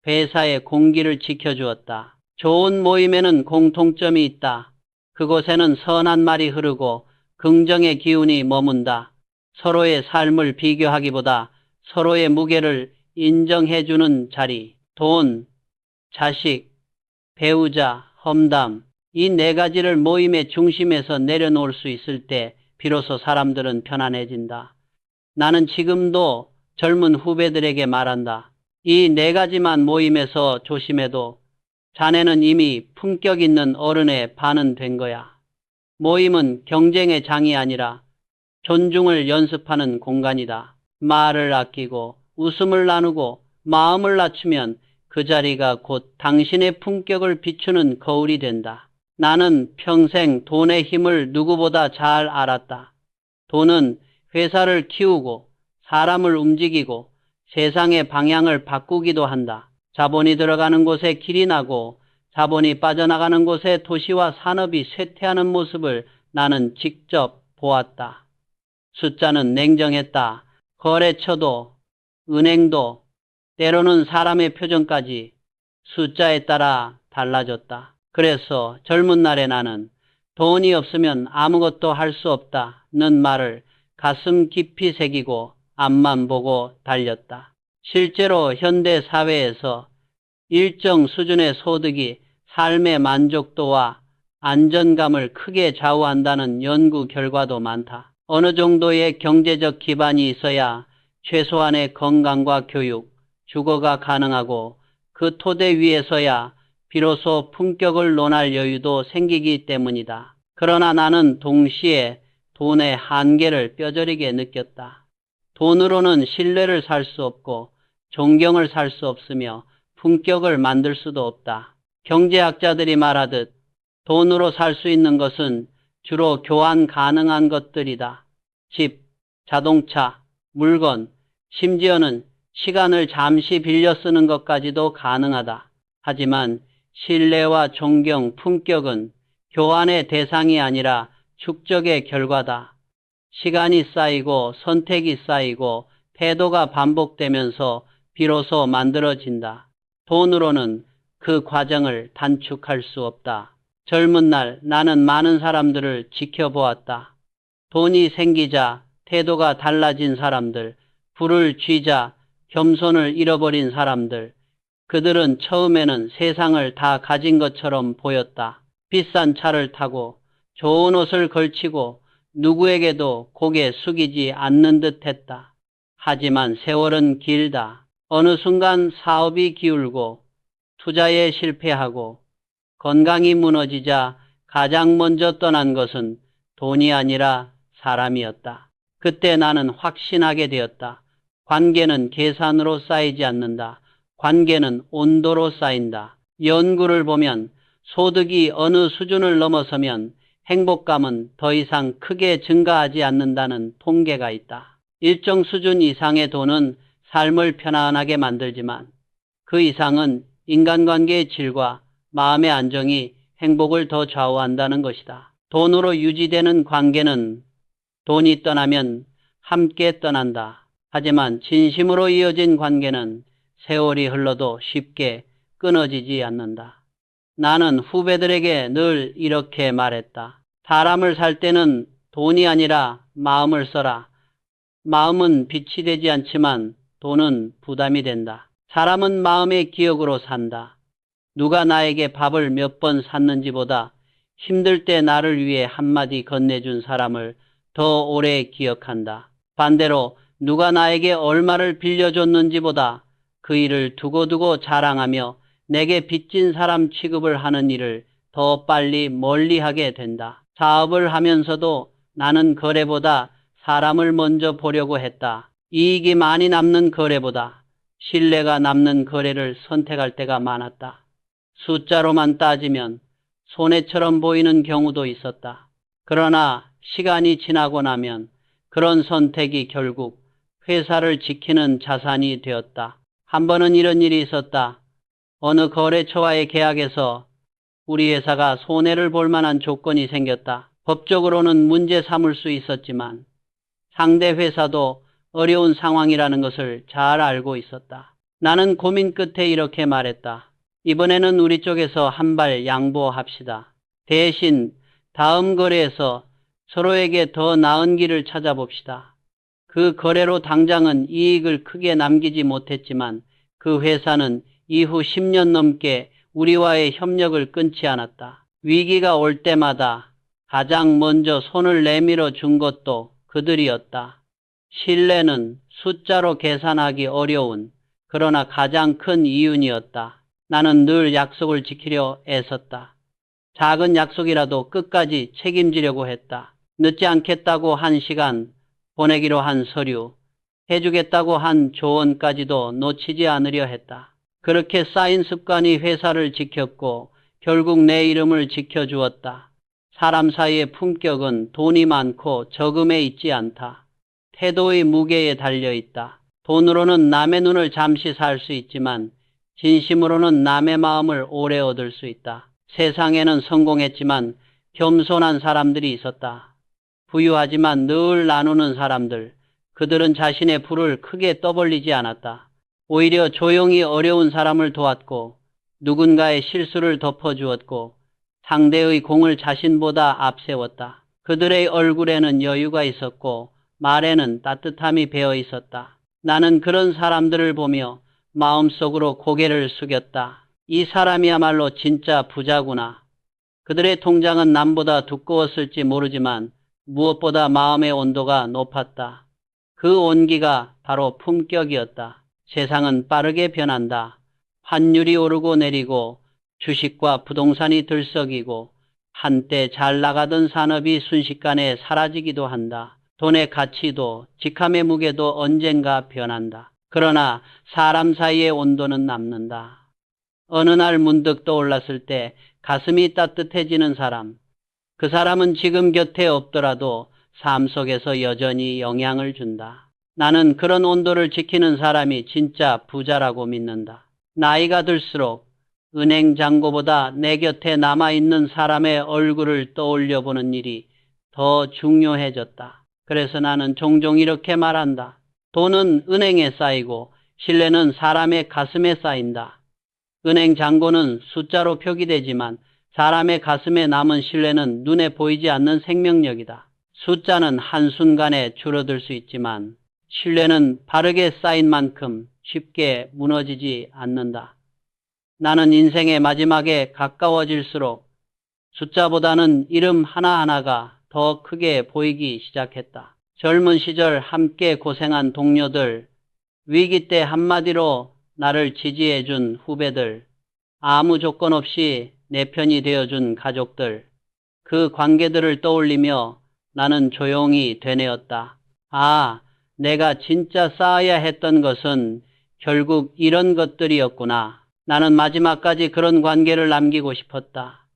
회사의 공기를 지켜주었다. 좋은 모임에는 공통점이 있다. 그곳에는 선한 말이 흐르고 긍정의 기운이 머문다. 서로의 삶을 비교하기보다 서로의 무게를 인정해주는 자리. 돈, 자식, 배우자, 험담. 이 네 가지를 모임의 중심에서 내려놓을 수 있을 때 비로소 사람들은 편안해진다. 나는 지금도 젊은 후배들에게 말한다. 이 네 가지만 모임에서 조심해도 자네는 이미 품격 있는 어른의 반은 된 거야. 모임은 경쟁의 장이 아니라 존중을 연습하는 공간이다. 말을 아끼고 웃음을 나누고 마음을 낮추면 그 자리가 곧 당신의 품격을 비추는 거울이 된다. 나는 평생 돈의 힘을 누구보다 잘 알았다. 돈은 회사를 키우고 사람을 움직이고 세상의 방향을 바꾸기도 한다. 자본이 들어가는 곳에 길이 나고 자본이 빠져나가는 곳에 도시와 산업이 쇠퇴하는 모습을 나는 직접 보았다. 숫자는 냉정했다. 거래처도 은행도 때로는 사람의 표정까지 숫자에 따라 달라졌다. 그래서 젊은 날에 나는 돈이 없으면 아무것도 할 수 없다는 말을 가슴 깊이 새기고 앞만 보고 달렸다. 실제로 현대 사회에서 일정 수준의 소득이 삶의 만족도와 안전감을 크게 좌우한다는 연구 결과도 많다. 어느 정도의 경제적 기반이 있어야 최소한의 건강과 교육, 주거가 가능하고 그 토대 위에서야 비로소 품격을 논할 여유도 생기기 때문이다. 그러나 나는 동시에 돈의 한계를 뼈저리게 느꼈다. 돈으로는 신뢰를 살 수 없고 존경을 살 수 없으며 품격을 만들 수도 없다. 경제학자들이 말하듯 돈으로 살 수 있는 것은 주로 교환 가능한 것들이다. 집, 자동차, 물건, 심지어는 시간을 잠시 빌려 쓰는 것까지도 가능하다. 하지만 신뢰와 존경, 품격은 교환의 대상이 아니라 축적의 결과다. 시간이 쌓이고 선택이 쌓이고 태도가 반복되면서 비로소 만들어진다. 돈으로는 그 과정을 단축할 수 없다. 젊은 날 나는 많은 사람들을 지켜보았다. 돈이 생기자 태도가 달라진 사람들, 부를 쥐자 겸손을 잃어버린 사람들. 그들은 처음에는 세상을 다 가진 것처럼 보였다. 비싼 차를 타고 좋은 옷을 걸치고 누구에게도 고개 숙이지 않는 듯 했다. 하지만 세월은 길다. 어느 순간 사업이 기울고 투자에 실패하고 건강이 무너지자 가장 먼저 떠난 것은 돈이 아니라 사람이었다. 그때 나는 확신하게 되었다. 관계는 계산으로 쌓이지 않는다. 관계는 온도로 쌓인다. 연구를 보면 소득이 어느 수준을 넘어서면 행복감은 더 이상 크게 증가하지 않는다는 통계가 있다. 일정 수준 이상의 돈은 삶을 편안하게 만들지만 그 이상은 인간관계의 질과 마음의 안정이 행복을 더 좌우한다는 것이다. 돈으로 유지되는 관계는 돈이 떠나면 함께 떠난다. 하지만 진심으로 이어진 관계는 세월이 흘러도 쉽게 끊어지지 않는다. 나는 후배들에게 늘 이렇게 말했다. 사람을 살 때는 돈이 아니라 마음을 써라. 마음은 빛이 되지 않지만 돈은 부담이 된다. 사람은 마음의 기억으로 산다. 누가 나에게 밥을 몇 번 샀는지보다 힘들 때 나를 위해 한마디 건네준 사람을 더 오래 기억한다. 반대로 누가 나에게 얼마를 빌려줬는지보다 그 일을 두고두고 자랑하며 내게 빚진 사람 취급을 하는 일을 더 빨리 멀리하게 된다. 사업을 하면서도 나는 거래보다 사람을 먼저 보려고 했다. 이익이 많이 남는 거래보다 신뢰가 남는 거래를 선택할 때가 많았다. 숫자로만 따지면 손해처럼 보이는 경우도 있었다. 그러나 시간이 지나고 나면 그런 선택이 결국 회사를 지키는 자산이 되었다. 한 번은 이런 일이 있었다. 어느 거래처와의 계약에서 우리 회사가 손해를 볼 만한 조건이 생겼다. 법적으로는 문제 삼을 수 있었지만 상대 회사도 어려운 상황이라는 것을 잘 알고 있었다. 나는 고민 끝에 이렇게 말했다. 이번에는 우리 쪽에서 한 발 양보합시다. 대신 다음 거래에서 서로에게 더 나은 길을 찾아봅시다. 그 거래로 당장은 이익을 크게 남기지 못했지만 그 회사는 이후 10년 넘게 우리와의 협력을 끊지 않았다. 위기가 올 때마다 가장 먼저 손을 내밀어 준 것도 그들이었다. 신뢰는 숫자로 계산하기 어려운 그러나 가장 큰 이윤이었다. 나는 늘 약속을 지키려 애썼다. 작은 약속이라도 끝까지 책임지려고 했다. 늦지 않겠다고 한 시간, 보내기로 한 서류, 해주겠다고 한 조언까지도 놓치지 않으려 했다. 그렇게 쌓인 습관이 회사를 지켰고 결국 내 이름을 지켜주었다. 사람 사이의 품격은 돈이 많고 적음에 있지 않다. 태도의 무게에 달려있다. 돈으로는 남의 눈을 잠시 살 수 있지만 진심으로는 남의 마음을 오래 얻을 수 있다. 세상에는 성공했지만 겸손한 사람들이 있었다. 부유하지만 늘 나누는 사람들. 그들은 자신의 부를 크게 떠벌리지 않았다. 오히려 조용히 어려운 사람을 도왔고 누군가의 실수를 덮어주었고 상대의 공을 자신보다 앞세웠다. 그들의 얼굴에는 여유가 있었고 말에는 따뜻함이 배어 있었다. 나는 그런 사람들을 보며 마음속으로 고개를 숙였다. 이 사람이야말로 진짜 부자구나. 그들의 통장은 남보다 두꺼웠을지 모르지만 무엇보다 마음의 온도가 높았다. 그 온기가 바로 품격이었다. 세상은 빠르게 변한다. 환율이 오르고 내리고 주식과 부동산이 들썩이고 한때 잘 나가던 산업이 순식간에 사라지기도 한다. 돈의 가치도 직함의 무게도 언젠가 변한다. 그러나 사람 사이의 온도는 남는다. 어느 날 문득 떠올랐을 때 가슴이 따뜻해지는 사람. 그 사람은 지금 곁에 없더라도 삶 속에서 여전히 영향을 준다. 나는 그런 온도를 지키는 사람이 진짜 부자라고 믿는다. 나이가 들수록 은행 잔고보다 내 곁에 남아있는 사람의 얼굴을 떠올려 보는 일이 더 중요해졌다. 그래서 나는 종종 이렇게 말한다. 돈은 은행에 쌓이고 신뢰는 사람의 가슴에 쌓인다. 은행 잔고는 숫자로 표기되지만 사람의 가슴에 남은 신뢰는 눈에 보이지 않는 생명력이다. 숫자는 한순간에 줄어들 수 있지만 신뢰는 바르게 쌓인 만큼 쉽게 무너지지 않는다. 나는 인생의 마지막에 가까워질수록 숫자보다는 이름 하나하나가 더 크게 보이기 시작했다. 젊은 시절 함께 고생한 동료들, 위기 때 한마디로 나를 지지해준 후배들, 아무 조건 없이 내 편이 되어준 가족들, 그 관계들을 떠올리며 나는 조용히 되뇌었다. 아, 내가 진짜 쌓아야 했던 것은 결국 이런 것들이었구나. 나는 마지막까지 그런 관계를 남기고 싶었다.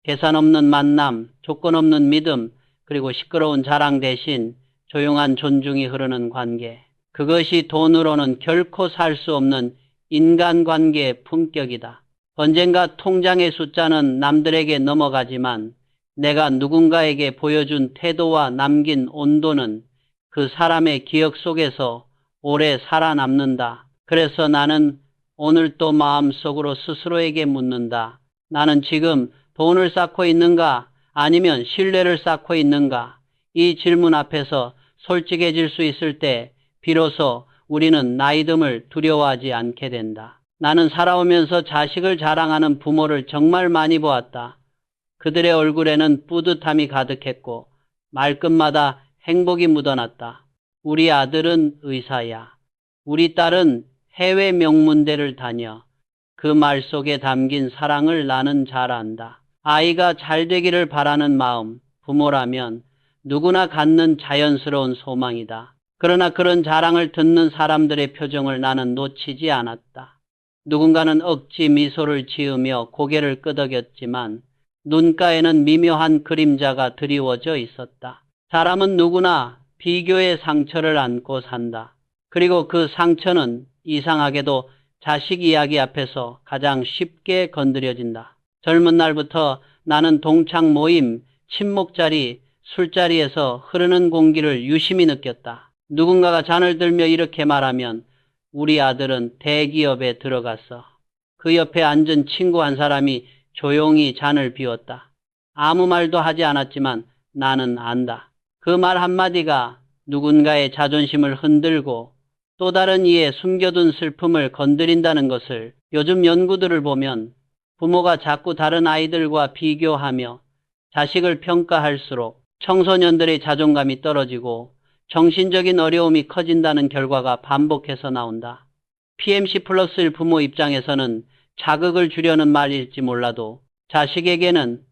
계산 없는 만남, 조건 없는 믿음, 그리고 시끄러운 자랑 대신 조용한 존중이 흐르는 관계. 그것이 돈으로는 결코 살 수 없는 인간관계의 품격이다. 언젠가 통장의 숫자는 남들에게 넘어가지만 내가 누군가에게 보여준 태도와 남긴 온도는 그 사람의 기억 속에서 오래 살아남는다. 그래서 나는 오늘 또 마음속으로 스스로에게 묻는다. 나는 지금 돈을 쌓고 있는가? 아니면 신뢰를 쌓고 있는가? 이 질문 앞에서 솔직해질 수 있을 때 비로소 우리는 나이듦을 두려워하지 않게 된다. 나는 살아오면서 자식을 자랑하는 부모를 정말 많이 보았다. 그들의 얼굴에는 뿌듯함이 가득했고 말끝마다 행복이 묻어났다. 우리 아들은 의사야. 우리 딸은 해외 명문대를 다녀. 그 말 속에 담긴 사랑을 나는 잘 안다. 아이가 잘 되기를 바라는 마음, 부모라면 누구나 갖는 자연스러운 소망이다. 그러나 그런 자랑을 듣는 사람들의 표정을 나는 놓치지 않았다. 누군가는 억지 미소를 지으며 고개를 끄덕였지만 눈가에는 미묘한 그림자가 드리워져 있었다. 사람은 누구나 비교의 상처를 안고 산다. 그리고 그 상처는 이상하게도 자식 이야기 앞에서 가장 쉽게 건드려진다. 젊은 날부터 나는 동창 모임, 친목자리, 술자리에서 흐르는 공기를 유심히 느꼈다. 누군가가 잔을 들며 이렇게 말하면 우리 아들은 대기업에 들어갔어. 그 옆에 앉은 친구 한 사람이 조용히 잔을 비웠다. 아무 말도 하지 않았지만 나는 안다. 그 말 한마디가 누군가의 자존심을 흔들고 또 다른 이의 숨겨둔 슬픔을 건드린다는 것을. 요즘 연구들을 보면 부모가 자꾸 다른 아이들과 비교하며 자식을 평가할수록 청소년들의 자존감이 떨어지고 정신적인 어려움이 커진다는 결과가 반복해서 나온다. PMC 플러스1 부모 입장에서는 자극을 주려는 말일지 몰라도 자식에게는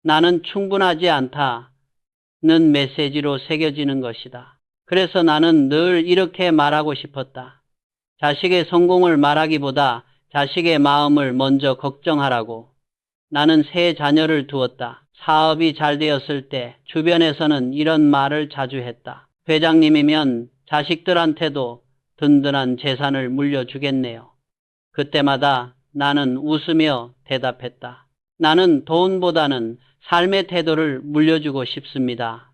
나는 충분하지 않다는 메시지로 새겨지는 것이다. 그래서 나는 늘 이렇게 말하고 싶었다. 자식의 성공을 말하기보다 자식의 마음을 먼저 걱정하라고. 나는 세 자녀를 두었다. 사업이 잘 되었을 때 주변에서는 이런 말을 자주 했다. 회장님이면 자식들한테도 든든한 재산을 물려주겠네요. 그때마다 나는 웃으며 대답했다. 나는 돈보다는 삶의 태도를 물려주고 싶습니다.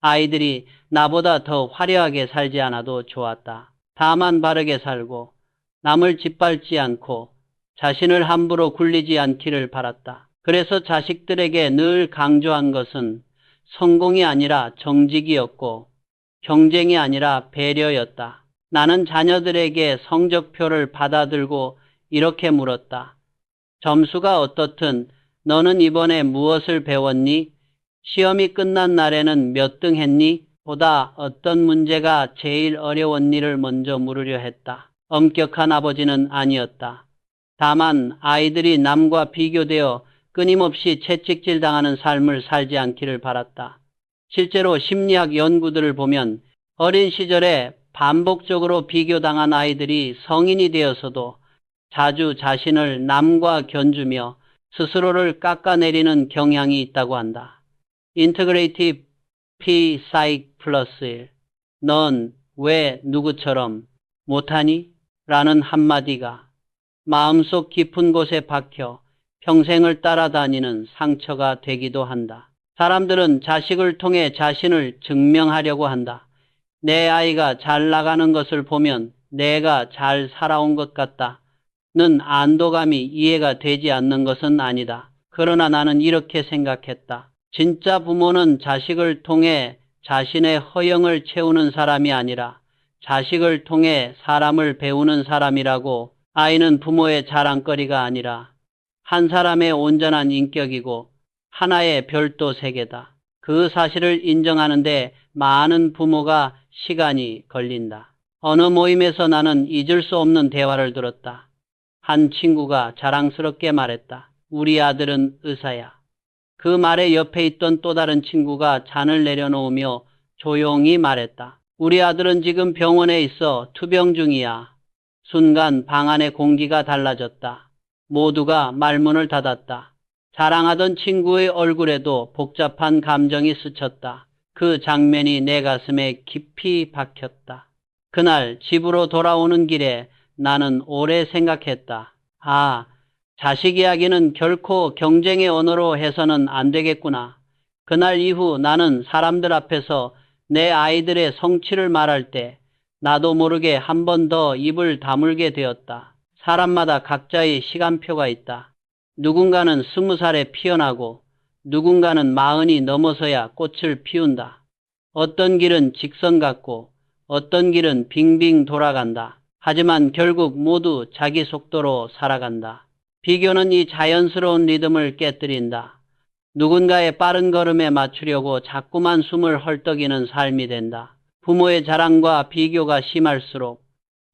아이들이 나보다 더 화려하게 살지 않아도 좋았다. 다만 바르게 살고 남을 짓밟지 않고 자신을 함부로 굴리지 않기를 바랐다. 그래서 자식들에게 늘 강조한 것은 성공이 아니라 정직이었고 경쟁이 아니라 배려였다. 나는 자녀들에게 성적표를 받아들고 이렇게 물었다. 점수가 어떻든 너는 이번에 무엇을 배웠니? 시험이 끝난 날에는 몇 등 했니? 보다 어떤 문제가 제일 어려웠니를 먼저 물으려 했다. 엄격한 아버지는 아니었다. 다만 아이들이 남과 비교되어 끊임없이 채찍질 당하는 삶을 살지 않기를 바랐다. 실제로 심리학 연구들을 보면 어린 시절에 반복적으로 비교당한 아이들이 성인이 되어서도 자주 자신을 남과 견주며 스스로를 깎아내리는 경향이 있다고 한다. 인터그레이티브 P 사이크 플러스 1. 넌 왜 누구처럼 못하니? 라는 한마디가 마음속 깊은 곳에 박혀 평생을 따라다니는 상처가 되기도 한다. 사람들은 자식을 통해 자신을 증명하려고 한다. 내 아이가 잘 나가는 것을 보면 내가 잘 살아온 것 같다는 안도감이 이해가 되지 않는 것은 아니다. 그러나 나는 이렇게 생각했다. 진짜 부모는 자식을 통해 자신의 허영을 채우는 사람이 아니라 자식을 통해 사람을 배우는 사람이라고. 아이는 부모의 자랑거리가 아니라 한 사람의 온전한 인격이고 하나의 별도 세계다. 그 사실을 인정하는데 많은 부모가 시간이 걸린다. 어느 모임에서 나는 잊을 수 없는 대화를 들었다. 한 친구가 자랑스럽게 말했다. 우리 아들은 의사야. 그 말에 옆에 있던 또 다른 친구가 잔을 내려놓으며 조용히 말했다. 우리 아들은 지금 병원에 있어 투병 중이야. 순간 방 안의 공기가 달라졌다. 모두가 말문을 닫았다. 자랑하던 친구의 얼굴에도 복잡한 감정이 스쳤다. 그 장면이 내 가슴에 깊이 박혔다. 그날 집으로 돌아오는 길에 나는 오래 생각했다. 자식 이야기는 결코 경쟁의 언어로 해서는 안 되겠구나. 그날 이후 나는 사람들 앞에서 내 아이들의 성취를 말할 때 나도 모르게 한 번 더 입을 다물게 되었다. 사람마다 각자의 시간표가 있다. 누군가는 20살에 피어나고 누군가는 40이 넘어서야 꽃을 피운다. 어떤 길은 직선 같고 어떤 길은 빙빙 돌아간다. 하지만 결국 모두 자기 속도로 살아간다. 비교는 이 자연스러운 리듬을 깨뜨린다. 누군가의 빠른 걸음에 맞추려고 자꾸만 숨을 헐떡이는 삶이 된다. 부모의 자랑과 비교가 심할수록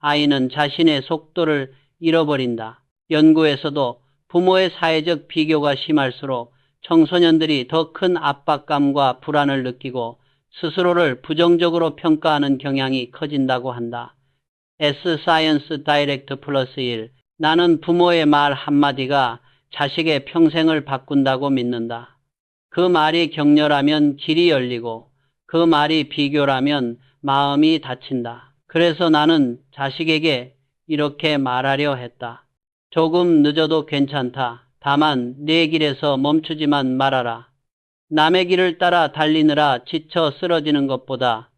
아이는 자신의 속도를 잃어버린다. 연구에서도 부모의 사회적 비교가 심할수록 청소년들이 더 큰 압박감과 불안을 느끼고 스스로를 부정적으로 평가하는 경향이 커진다고 한다. Science Direct 플러스 1. 나는 부모의 말 한마디가 자식의 평생을 바꾼다고 믿는다. 그 말이 격려라면 길이 열리고 그 말이 비교라면 마음이 다친다. 그래서 나는 자식에게 이렇게 말하려 했다. 조금 늦어도 괜찮다. 다만 내 길에서 멈추지만 말아라. 남의 길을 따라 달리느라 지쳐 쓰러지는 것보다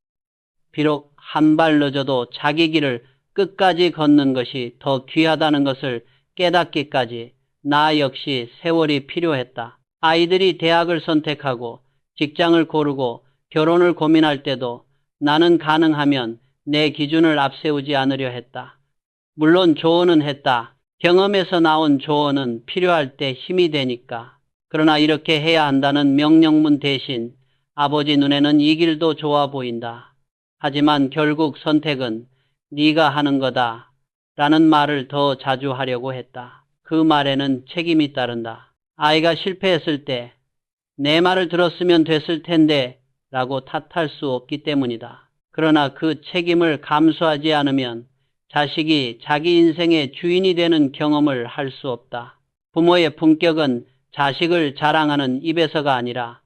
비록 한 발 늦어도 자기 길을 끝까지 걷는 것이 더 귀하다는 것을 깨닫기까지 나 역시 세월이 필요했다. 아이들이 대학을 선택하고 직장을 고르고 결혼을 고민할 때도 나는 가능하면 내 기준을 앞세우지 않으려 했다. 물론 조언은 했다. 경험에서 나온 조언은 필요할 때 힘이 되니까. 그러나 이렇게 해야 한다는 명령문 대신 아버지 눈에는 이 길도 좋아 보인다. 하지만 결국 선택은 네가 하는 거다 라는 말을 더 자주 하려고 했다. 그 말에는 책임이 따른다. 아이가 실패했을 때 내 말을 들었으면 됐을 텐데 라고 탓할 수 없기 때문이다. 그러나 그 책임을 감수하지 않으면 자식이 자기 인생의 주인이 되는 경험을 할 수 없다. 부모의 품격은 자식을 자랑하는 입에서가 아니라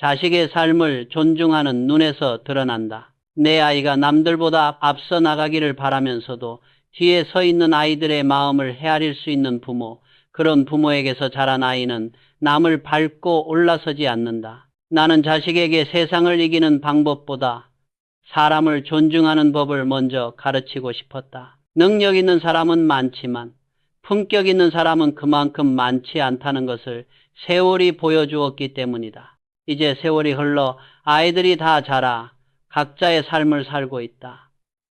자식의 삶을 존중하는 눈에서 드러난다. 내 아이가 남들보다 앞서 나가기를 바라면서도 뒤에 서 있는 아이들의 마음을 헤아릴 수 있는 부모, 그런 부모에게서 자란 아이는 남을 밟고 올라서지 않는다. 나는 자식에게 세상을 이기는 방법보다 사람을 존중하는 법을 먼저 가르치고 싶었다. 능력 있는 사람은 많지만 품격 있는 사람은 그만큼 많지 않다는 것을 세월이 보여주었기 때문이다. 이제 세월이 흘러 아이들이 다 자라 각자의 삶을 살고 있다.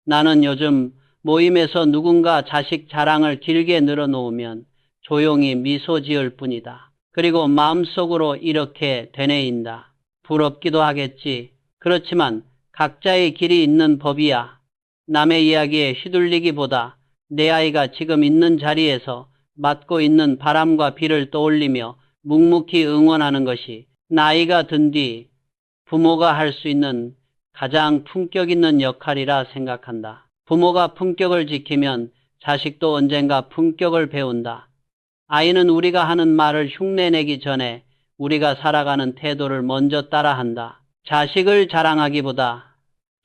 나는 요즘 모임에서 누군가 자식 자랑을 길게 늘어놓으면 조용히 미소 지을 뿐이다. 그리고 마음속으로 이렇게 되뇌인다. 부럽기도 하겠지. 그렇지만 각자의 길이 있는 법이야. 남의 이야기에 휘둘리기보다 내 아이가 지금 있는 자리에서 맞고 있는 바람과 비를 떠올리며 묵묵히 응원하는 것이 나이가 든 뒤 부모가 할 수 있는 가장 품격 있는 역할이라 생각한다. 부모가 품격을 지키면 자식도 언젠가 품격을 배운다. 아이는 우리가 하는 말을 흉내내기 전에 우리가 살아가는 태도를 먼저 따라한다. 자식을 자랑하기보다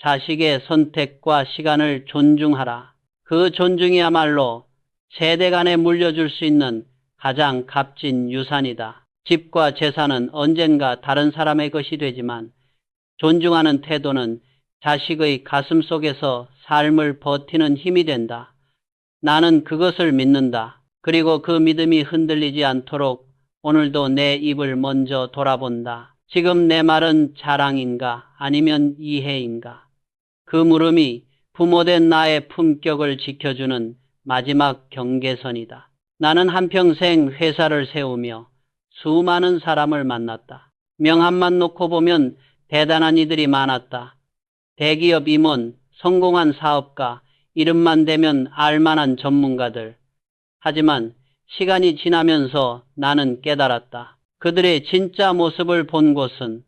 자식의 선택과 시간을 존중하라. 그 존중이야말로 세대 간에 물려줄 수 있는 가장 값진 유산이다. 집과 재산은 언젠가 다른 사람의 것이 되지만 존중하는 태도는 자식의 가슴 속에서 삶을 버티는 힘이 된다. 나는 그것을 믿는다. 그리고 그 믿음이 흔들리지 않도록 오늘도 내 입을 먼저 돌아본다. 지금 내 말은 자랑인가 아니면 이해인가? 그 물음이 부모된 나의 품격을 지켜주는 마지막 경계선이다. 나는 한평생 회사를 세우며 수많은 사람을 만났다. 명함만 놓고 보면 대단한 이들이 많았다. 대기업 임원, 성공한 사업가, 이름만 대면 알만한 전문가들. 하지만 시간이 지나면서 나는 깨달았다. 그들의 진짜 모습을 본 곳은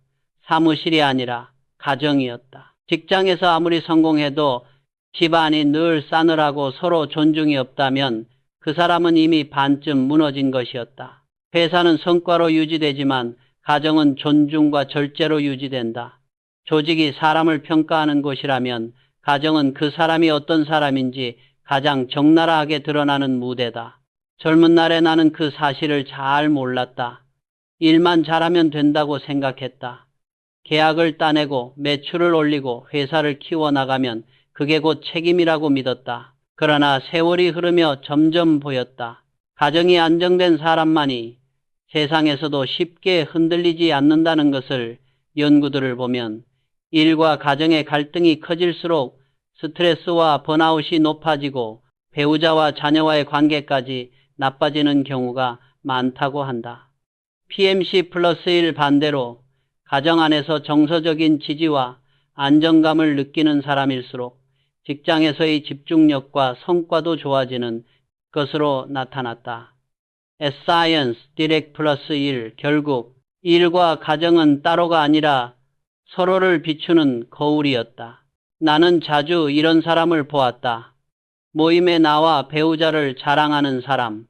사무실이 아니라 가정이었다. 직장에서 아무리 성공해도 집안이 늘 싸늘하고 서로 존중이 없다면 그 사람은 이미 반쯤 무너진 것이었다. 회사는 성과로 유지되지만 가정은 존중과 절제로 유지된다. 조직이 사람을 평가하는 곳이라면 가정은 그 사람이 어떤 사람인지 가장 적나라하게 드러나는 무대다. 젊은 날에 나는 그 사실을 잘 몰랐다. 일만 잘하면 된다고 생각했다. 계약을 따내고 매출을 올리고 회사를 키워나가면 그게 곧 책임이라고 믿었다. 그러나 세월이 흐르며 점점 보였다. 가정이 안정된 사람만이 세상에서도 쉽게 흔들리지 않는다는 것을 연구들을 보면 일과 가정의 갈등이 커질수록 스트레스와 번아웃이 높아지고 배우자와 자녀와의 관계까지 나빠지는 경우가 많다고 한다. PMC 플러스 1 반대로 가정 안에서 정서적인 지지와 안정감을 느끼는 사람일수록 직장에서의 집중력과 성과도 좋아지는 것으로 나타났다. Science Direct 플러스 1 결국 일과 가정은 따로가 아니라 서로를 비추는 거울이었다. 나는 자주 이런 사람을 보았다. 모임에 나와 배우자를 자랑하는 사람,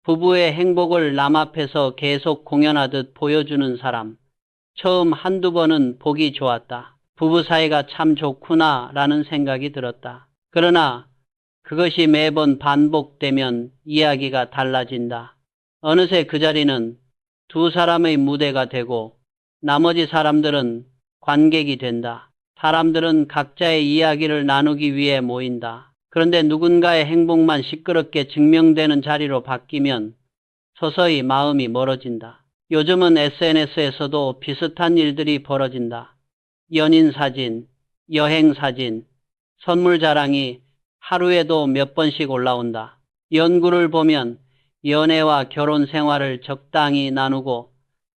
부부의 행복을 남 앞에서 계속 공연하듯 보여주는 사람. 처음 한두 번은 보기 좋았다. 부부 사이가 참 좋구나 라는 생각이 들었다. 그러나 그것이 매번 반복되면 이야기가 달라진다. 어느새 그 자리는 두 사람의 무대가 되고 나머지 사람들은 관객이 된다. 사람들은 각자의 이야기를 나누기 위해 모인다. 그런데 누군가의 행복만 시끄럽게 증명되는 자리로 바뀌면 서서히 마음이 멀어진다. 요즘은 SNS에서도 비슷한 일들이 벌어진다. 연인 사진, 여행 사진, 선물 자랑이 하루에도 몇 번씩 올라온다. 연구를 보면 연애와 결혼 생활을 적당히 나누고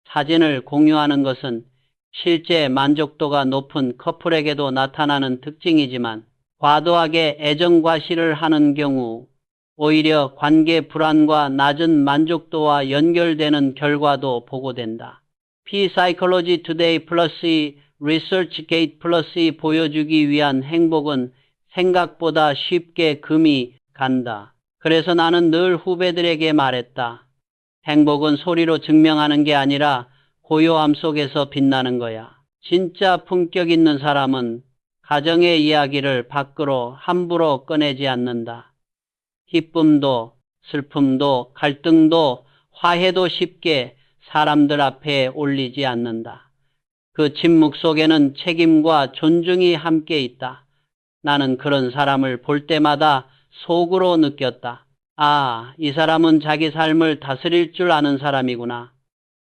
사진을 공유하는 것은 실제 만족도가 높은 커플에게도 나타나는 특징이지만 과도하게 애정 과시를 하는 경우 오히려 관계 불안과 낮은 만족도와 연결되는 결과도 보고된다. Psychology Today 플러스 2 ResearchGate 플러스 2 보여주기 위한 행복은 생각보다 쉽게 금이 간다. 그래서 나는 늘 후배들에게 말했다. 행복은 소리로 증명하는 게 아니라 고요함 속에서 빛나는 거야. 진짜 품격 있는 사람은 가정의 이야기를 밖으로 함부로 꺼내지 않는다. 기쁨도 슬픔도 갈등도 화해도 쉽게 사람들 앞에 올리지 않는다. 그 침묵 속에는 책임과 존중이 함께 있다. 나는 그런 사람을 볼 때마다 속으로 느꼈다. 아, 이 사람은 자기 삶을 다스릴 줄 아는 사람이구나.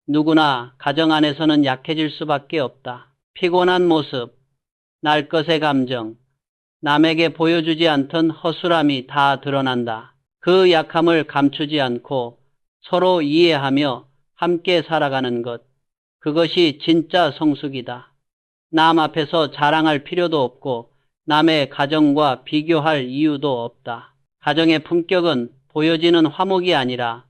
누구나 가정 안에서는 약해질 수밖에 없다. 피곤한 모습, 날 것의 감정, 남에게 보여주지 않던 허술함이 다 드러난다. 그 약함을 감추지 않고 서로 이해하며 함께 살아가는 것. 그것이 진짜 성숙이다. 남 앞에서 자랑할 필요도 없고 남의 가정과 비교할 이유도 없다. 가정의 품격은 보여지는 화목이 아니라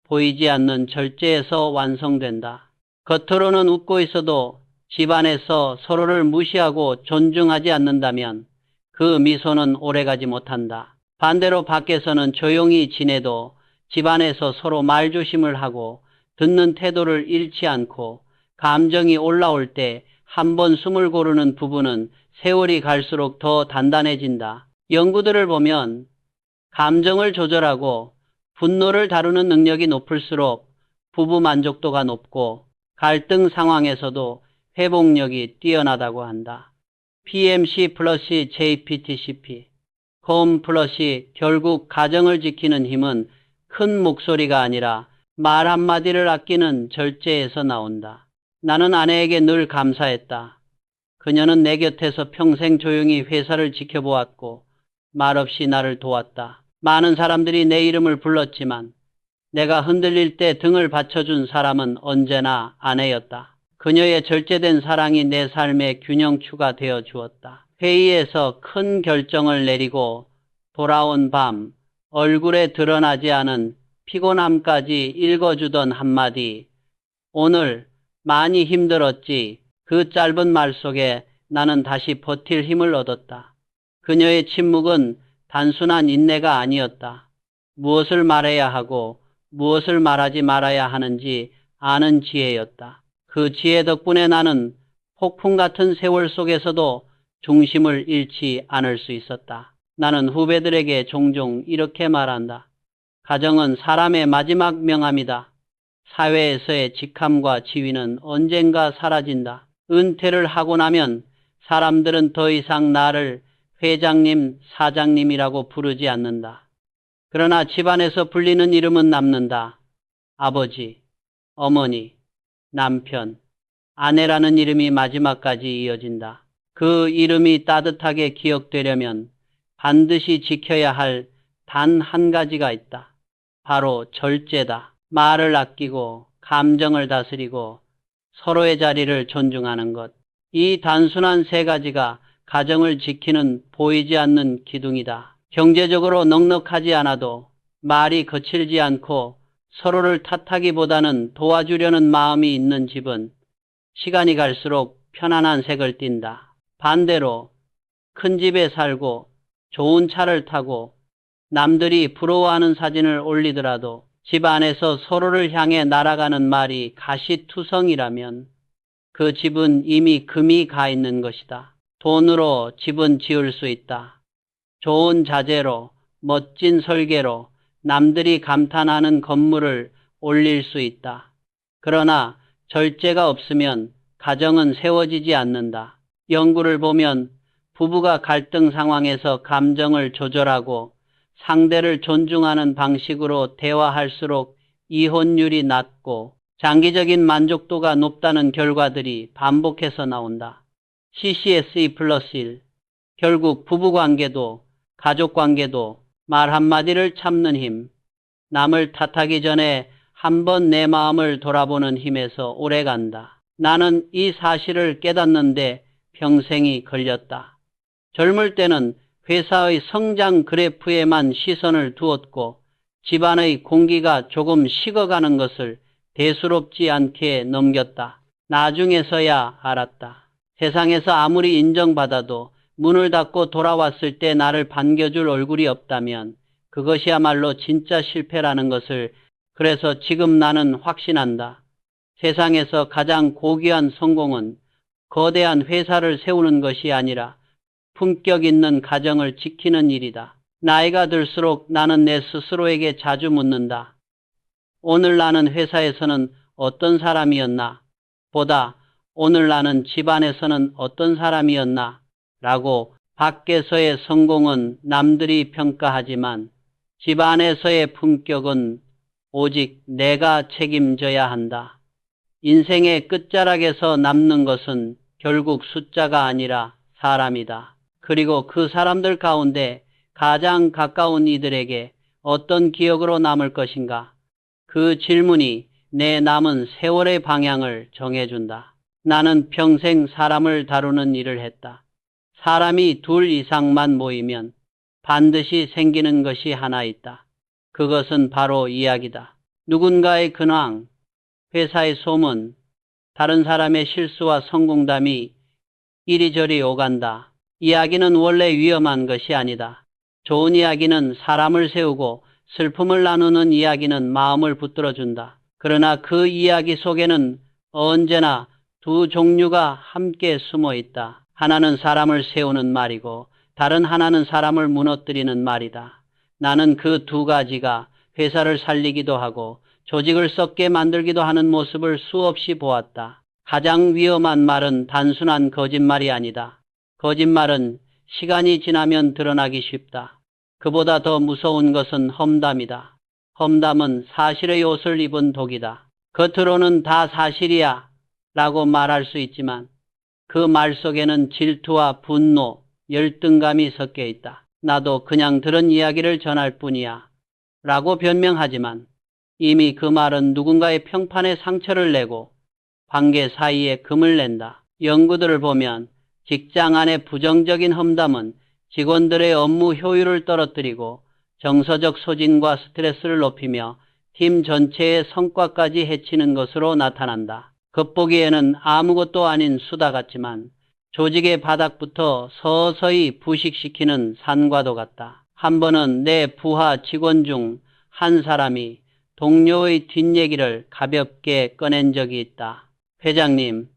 보이지 않는 절제에서 완성된다. 겉으로는 웃고 있어도 집안에서 서로를 무시하고 존중하지 않는다면 그 미소는 오래가지 못한다. 반대로 밖에서는 조용히 지내도 집안에서 서로 말조심을 하고 듣는 태도를 잃지 않고 감정이 올라올 때 한 번 숨을 고르는 부부는 세월이 갈수록 더 단단해진다. 연구들을 보면 감정을 조절하고 분노를 다루는 능력이 높을수록 부부 만족도가 높고 갈등 상황에서도 회복력이 뛰어나다고 한다. PMC 플러스 JPTCP 컴 플러스 결국 가정을 지키는 힘은 큰 목소리가 아니라 말 한마디를 아끼는 절제에서 나온다. 나는 아내에게 늘 감사했다. 그녀는 내 곁에서 평생 조용히 회사를 지켜보았고 말없이 나를 도왔다. 많은 사람들이 내 이름을 불렀지만 내가 흔들릴 때 등을 받쳐준 사람은 언제나 아내였다. 그녀의 절제된 사랑이 내 삶의 균형추가 되어 주었다. 회의에서 큰 결정을 내리고 돌아온 밤 얼굴에 드러나지 않은 피곤함까지 읽어주던 한마디. 오늘 많이 힘들었지. 그 짧은 말 속에 나는 다시 버틸 힘을 얻었다. 그녀의 침묵은 단순한 인내가 아니었다. 무엇을 말해야 하고 무엇을 말하지 말아야 하는지 아는 지혜였다. 그 지혜 덕분에 나는 폭풍 같은 세월 속에서도 중심을 잃지 않을 수 있었다. 나는 후배들에게 종종 이렇게 말한다. 가정은 사람의 마지막 명함이다. 사회에서의 직함과 지위는 언젠가 사라진다. 은퇴를 하고 나면 사람들은 더 이상 나를 회장님, 사장님이라고 부르지 않는다. 그러나 집안에서 불리는 이름은 남는다. 아버지, 어머니, 남편, 아내라는 이름이 마지막까지 이어진다. 그 이름이 따뜻하게 기억되려면 반드시 지켜야 할 단 한 가지가 있다. 바로 절제다. 말을 아끼고 감정을 다스리고 서로의 자리를 존중하는 것. 이 단순한 세 가지가 가정을 지키는 보이지 않는 기둥이다. 경제적으로 넉넉하지 않아도 말이 거칠지 않고 서로를 탓하기보다는 도와주려는 마음이 있는 집은 시간이 갈수록 편안한 색을 띈다. 반대로 큰 집에 살고 좋은 차를 타고 남들이 부러워하는 사진을 올리더라도 집 안에서 서로를 향해 날아가는 말이 가시투성이라면 그 집은 이미 금이 가 있는 것이다. 돈으로 집은 지을 수 있다. 좋은 자재로, 멋진 설계로 남들이 감탄하는 건물을 올릴 수 있다. 그러나 절제가 없으면 가정은 세워지지 않는다. 연구를 보면 부부가 갈등 상황에서 감정을 조절하고 상대를 존중하는 방식으로 대화할수록 이혼율이 낮고 장기적인 만족도가 높다는 결과들이 반복해서 나온다. CCSE+1 결국 부부관계도 가족관계도 말 한마디를 참는 힘, 남을 탓하기 전에 한번 내 마음을 돌아보는 힘에서 오래간다. 나는 이 사실을 깨닫는데 평생이 걸렸다. 젊을 때는 회사의 성장 그래프에만 시선을 두었고 집안의 공기가 조금 식어가는 것을 대수롭지 않게 넘겼다. 나중에서야 알았다. 세상에서 아무리 인정받아도 문을 닫고 돌아왔을 때 나를 반겨줄 얼굴이 없다면 그것이야말로 진짜 실패라는 것을 그래서 지금 나는 확신한다. 세상에서 가장 고귀한 성공은 거대한 회사를 세우는 것이 아니라 품격 있는 가정을 지키는 일이다. 나이가 들수록 나는 내 스스로에게 자주 묻는다. 오늘 나는 회사에서는 어떤 사람이었나? 보다 오늘 나는 집안에서는 어떤 사람이었나? 라고. 밖에서의 성공은 남들이 평가하지만 집안에서의 품격은 오직 내가 책임져야 한다. 인생의 끝자락에서 남는 것은 결국 숫자가 아니라 사람이다. 그리고 그 사람들 가운데 가장 가까운 이들에게 어떤 기억으로 남을 것인가? 그 질문이 내 남은 세월의 방향을 정해준다. 나는 평생 사람을 다루는 일을 했다. 사람이 둘 이상만 모이면 반드시 생기는 것이 하나 있다. 그것은 바로 이야기다. 누군가의 근황, 회사의 소문, 다른 사람의 실수와 성공담이 이리저리 오간다. 이야기는 원래 위험한 것이 아니다. 좋은 이야기는 사람을 세우고 슬픔을 나누는 이야기는 마음을 붙들어준다. 그러나 그 이야기 속에는 언제나 두 종류가 함께 숨어 있다. 하나는 사람을 세우는 말이고 다른 하나는 사람을 무너뜨리는 말이다. 나는 그 두 가지가 회사를 살리기도 하고 조직을 썩게 만들기도 하는 모습을 수없이 보았다. 가장 위험한 말은 단순한 거짓말이 아니다. 거짓말은 시간이 지나면 드러나기 쉽다. 그보다 더 무서운 것은 험담이다. 험담은 사실의 옷을 입은 독이다. 겉으로는 다 사실이야 라고 말할 수 있지만 그 말 속에는 질투와 분노, 열등감이 섞여 있다. 나도 그냥 들은 이야기를 전할 뿐이야 라고 변명하지만 이미 그 말은 누군가의 평판에 상처를 내고 관계 사이에 금을 낸다. 연구들을 보면 직장 안의 부정적인 험담은 직원들의 업무 효율을 떨어뜨리고 정서적 소진과 스트레스를 높이며 팀 전체의 성과까지 해치는 것으로 나타난다. 겉보기에는 아무것도 아닌 수다 같지만 조직의 바닥부터 서서히 부식시키는 산과도 같다. 한 번은 내 부하 직원 중 한 사람이 동료의 뒷얘기를 가볍게 꺼낸 적이 있다. 회장님,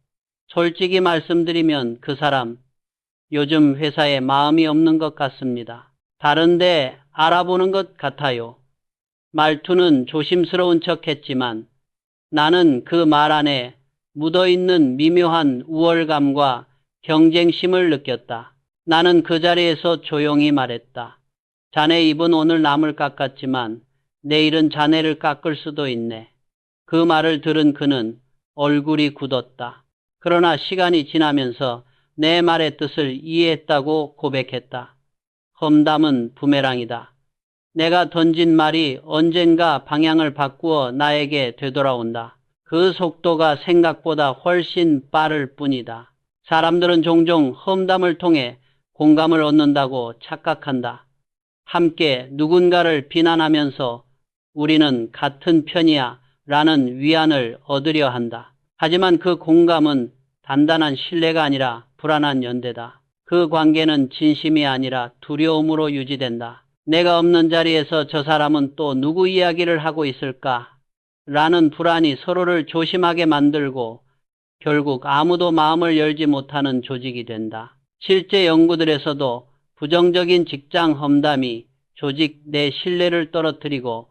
솔직히 말씀드리면 그 사람 요즘 회사에 마음이 없는 것 같습니다. 다른데 알아보는 것 같아요. 말투는 조심스러운 척했지만 나는 그 말 안에 묻어있는 미묘한 우월감과 경쟁심을 느꼈다. 나는 그 자리에서 조용히 말했다. 자네 입은 오늘 남을 깎았지만 내일은 자네를 깎을 수도 있네. 그 말을 들은 그는 얼굴이 굳었다. 그러나 시간이 지나면서 내 말의 뜻을 이해했다고 고백했다. 험담은 부메랑이다. 내가 던진 말이 언젠가 방향을 바꾸어 나에게 되돌아온다. 그 속도가 생각보다 훨씬 빠를 뿐이다. 사람들은 종종 험담을 통해 공감을 얻는다고 착각한다. 함께 누군가를 비난하면서 우리는 같은 편이야 라는 위안을 얻으려 한다. 하지만 그 공감은 단단한 신뢰가 아니라 불안한 연대다. 그 관계는 진심이 아니라 두려움으로 유지된다. 내가 없는 자리에서 저 사람은 또 누구 이야기를 하고 있을까? 라는 불안이 서로를 조심하게 만들고 결국 아무도 마음을 열지 못하는 조직이 된다. 실제 연구들에서도 부정적인 직장 험담이 조직 내 신뢰를 떨어뜨리고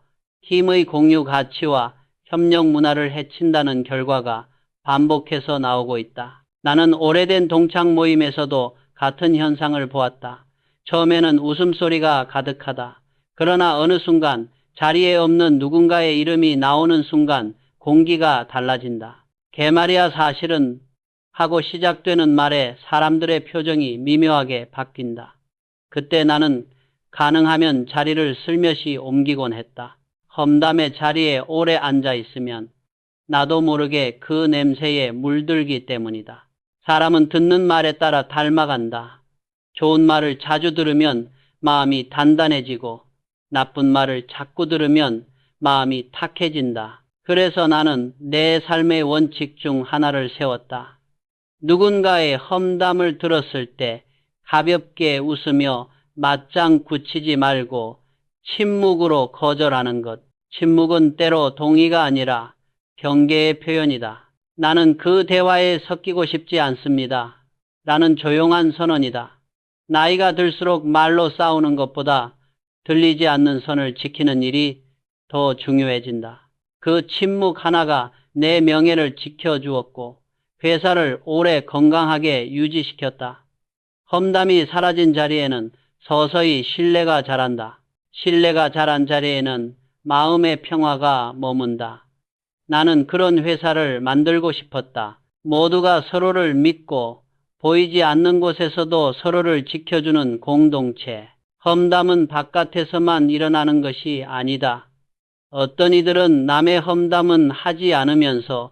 팀의 공유 가치와 협력 문화를 해친다는 결과가 반복해서 나오고 있다. 나는 오래된 동창 모임에서도 같은 현상을 보았다. 처음에는 웃음소리가 가득하다. 그러나 어느 순간 자리에 없는 누군가의 이름이 나오는 순간 공기가 달라진다. 개말이야 사실은 하고 시작되는 말에 사람들의 표정이 미묘하게 바뀐다. 그때 나는 가능하면 자리를 슬며시 옮기곤 했다. 험담의 자리에 오래 앉아 있으면 나도 모르게 그 냄새에 물들기 때문이다. 사람은 듣는 말에 따라 닮아간다. 좋은 말을 자주 들으면 마음이 단단해지고 나쁜 말을 자꾸 들으면 마음이 탁해진다. 그래서 나는 내 삶의 원칙 중 하나를 세웠다. 누군가의 험담을 들었을 때 가볍게 웃으며 맞장 굳히지 말고 침묵으로 거절하는 것. 침묵은 때로 동의가 아니라 경계의 표현이다. 나는 그 대화에 섞이고 싶지 않습니다. 라는 조용한 선언이다. 나이가 들수록 말로 싸우는 것보다 들리지 않는 선을 지키는 일이 더 중요해진다. 그 침묵 하나가 내 명예를 지켜주었고 회사를 오래 건강하게 유지시켰다. 험담이 사라진 자리에는 서서히 신뢰가 자란다. 신뢰가 자란 자리에는 마음의 평화가 머문다. 나는 그런 회사를 만들고 싶었다. 모두가 서로를 믿고 보이지 않는 곳에서도 서로를 지켜주는 공동체. 험담은 바깥에서만 일어나는 것이 아니다. 어떤 이들은 남의 험담은 하지 않으면서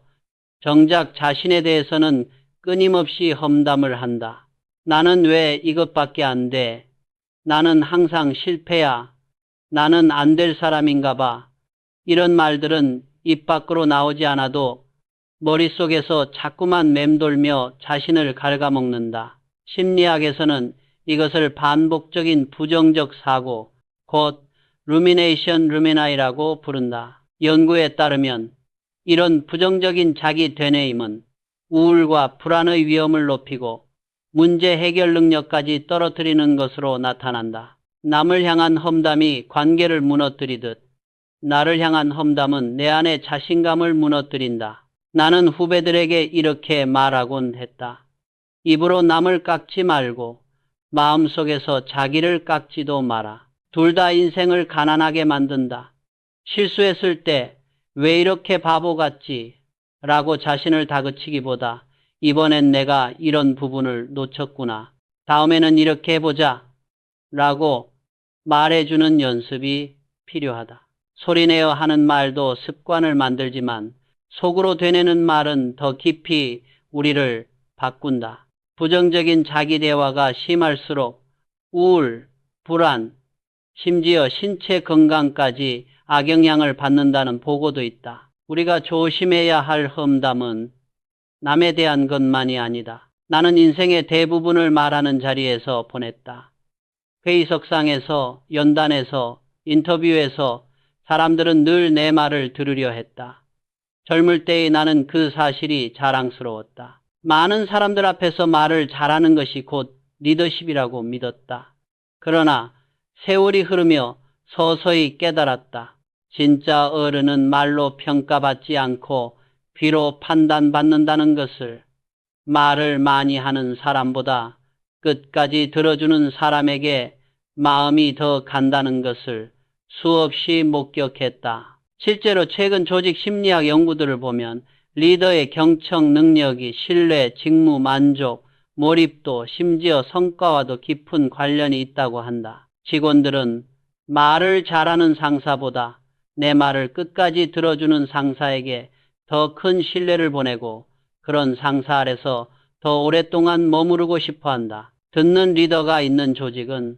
정작 자신에 대해서는 끊임없이 험담을 한다. 나는 왜 이것밖에 안 돼? 나는 항상 실패야. 나는 안 될 사람인가 봐. 이런 말들은 입 밖으로 나오지 않아도 머릿속에서 자꾸만 맴돌며 자신을 갉아먹는다. 심리학에서는 이것을 반복적인 부정적 사고, 곧 rumination rumina이라고 부른다. 연구에 따르면 이런 부정적인 자기 되뇌임은 우울과 불안의 위험을 높이고 문제 해결 능력까지 떨어뜨리는 것으로 나타난다. 남을 향한 험담이 관계를 무너뜨리듯 나를 향한 험담은 내 안의 자신감을 무너뜨린다. 나는 후배들에게 이렇게 말하곤 했다. 입으로 남을 깎지 말고 마음속에서 자기를 깎지도 마라. 둘 다 인생을 가난하게 만든다. 실수했을 때 왜 이렇게 바보 같지? 라고 자신을 다그치기보다 이번엔 내가 이런 부분을 놓쳤구나. 다음에는 이렇게 해보자. 라고 말해주는 연습이 필요하다. 소리내어 하는 말도 습관을 만들지만 속으로 되뇌는 말은 더 깊이 우리를 바꾼다. 부정적인 자기 대화가 심할수록 우울, 불안, 심지어 신체 건강까지 악영향을 받는다는 보고도 있다. 우리가 조심해야 할 험담은 남에 대한 것만이 아니다. 나는 인생의 대부분을 말하는 자리에서 보냈다. 회의석상에서, 연단에서, 인터뷰에서 사람들은 늘 내 말을 들으려 했다. 젊을 때의 나는 그 사실이 자랑스러웠다. 많은 사람들 앞에서 말을 잘하는 것이 곧 리더십이라고 믿었다. 그러나 세월이 흐르며 서서히 깨달았다. 진짜 어른은 말로 평가받지 않고 귀로 판단받는다는 것을. 말을 많이 하는 사람보다 끝까지 들어주는 사람에게 마음이 더 간다는 것을 수없이 목격했다. 실제로 최근 조직 심리학 연구들을 보면 리더의 경청 능력이 신뢰, 직무 만족, 몰입도, 심지어 성과와도 깊은 관련이 있다고 한다. 직원들은 말을 잘하는 상사보다 내 말을 끝까지 들어주는 상사에게 더 큰 신뢰를 보내고 그런 상사 아래서 더 오랫동안 머무르고 싶어 한다. 듣는 리더가 있는 조직은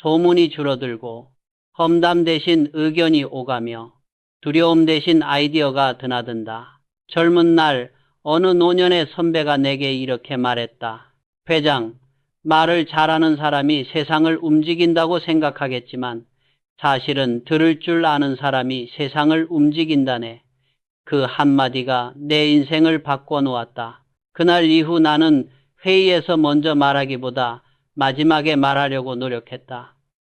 소문이 줄어들고 험담 대신 의견이 오가며 두려움 대신 아이디어가 드나든다. 젊은 날 어느 노년의 선배가 내게 이렇게 말했다. 회장, 말을 잘하는 사람이 세상을 움직인다고 생각하겠지만 사실은 들을 줄 아는 사람이 세상을 움직인다네. 그 한마디가 내 인생을 바꿔놓았다. 그날 이후 나는 회의에서 먼저 말하기보다 마지막에 말하려고 노력했다.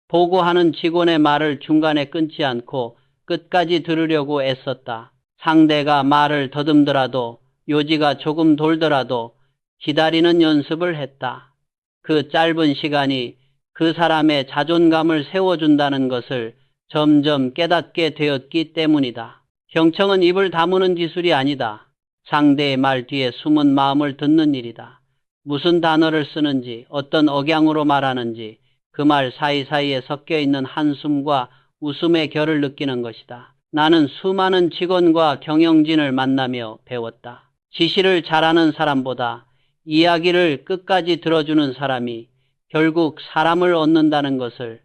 보고하는 직원의 말을 중간에 끊지 않고 끝까지 들으려고 애썼다. 상대가 말을 더듬더라도 요지가 조금 돌더라도 기다리는 연습을 했다. 그 짧은 시간이 그 사람의 자존감을 세워준다는 것을 점점 깨닫게 되었기 때문이다. 경청은 입을 다무는 기술이 아니다. 상대의 말 뒤에 숨은 마음을 듣는 일이다. 무슨 단어를 쓰는지, 어떤 억양으로 말하는지, 그 말 사이사이에 섞여있는 한숨과 웃음의 결을 느끼는 것이다. 나는 수많은 직원과 경영진을 만나며 배웠다. 지시를 잘하는 사람보다 이야기를 끝까지 들어주는 사람이 결국 사람을 얻는다는 것을,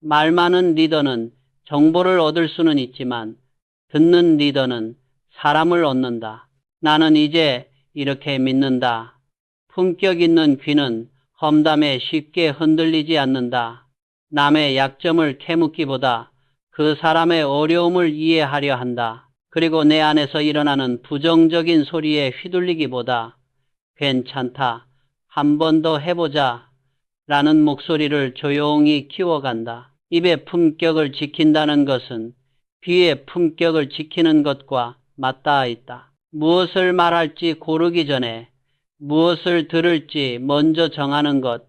말 많은 리더는 정보를 얻을 수는 있지만 듣는 리더는 사람을 얻는다. 나는 이제 이렇게 믿는다. 품격 있는 귀는 험담에 쉽게 흔들리지 않는다. 남의 약점을 캐묻기보다 그 사람의 어려움을 이해하려 한다. 그리고 내 안에서 일어나는 부정적인 소리에 휘둘리기보다 괜찮다, 한 번 더 해보자 라는 목소리를 조용히 키워간다. 입의 품격을 지킨다는 것은 귀의 품격을 지키는 것과 맞닿아 있다. 무엇을 말할지 고르기 전에 무엇을 들을지 먼저 정하는 것,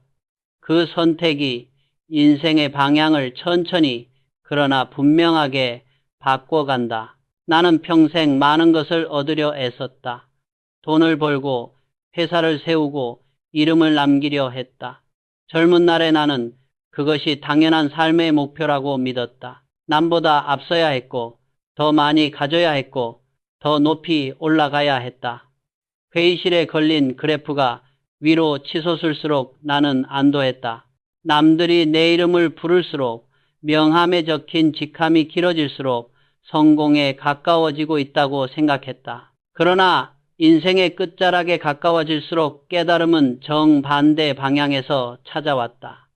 그 선택이 인생의 방향을 천천히 그러나 분명하게 바꿔간다. 나는 평생 많은 것을 얻으려 애썼다. 돈을 벌고 회사를 세우고 이름을 남기려 했다. 젊은 날의 나는 그것이 당연한 삶의 목표라고 믿었다. 남보다 앞서야 했고 더 많이 가져야 했고 더 높이 올라가야 했다. 회의실에 걸린 그래프가 위로 치솟을수록 나는 안도했다. 남들이 내 이름을 부를수록, 명함에 적힌 직함이 길어질수록 성공에 가까워지고 있다고 생각했다. 그러나 인생의 끝자락에 가까워질수록 깨달음은 정반대 방향에서 찾아왔다.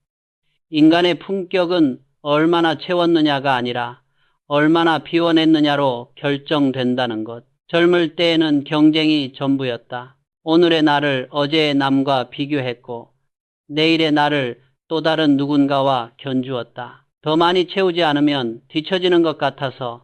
인간의 품격은 얼마나 채웠느냐가 아니라 얼마나 비워냈느냐로 결정된다는 것. 젊을 때에는 경쟁이 전부였다. 오늘의 나를 어제의 남과 비교했고 내일의 나를 또 다른 누군가와 견주었다. 더 많이 채우지 않으면 뒤처지는 것 같아서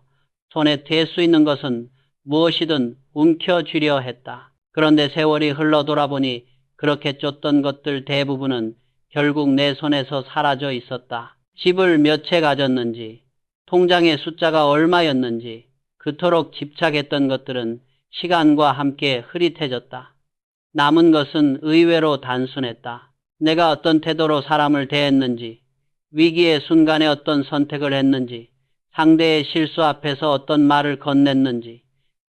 손에 댈 수 있는 것은 무엇이든 움켜쥐려 했다. 그런데 세월이 흘러 돌아보니 그렇게 쫓던 것들 대부분은 결국 내 손에서 사라져 있었다. 집을 몇 채 가졌는지, 통장의 숫자가 얼마였는지, 그토록 집착했던 것들은 시간과 함께 흐릿해졌다. 남은 것은 의외로 단순했다. 내가 어떤 태도로 사람을 대했는지, 위기의 순간에 어떤 선택을 했는지, 상대의 실수 앞에서 어떤 말을 건넸는지,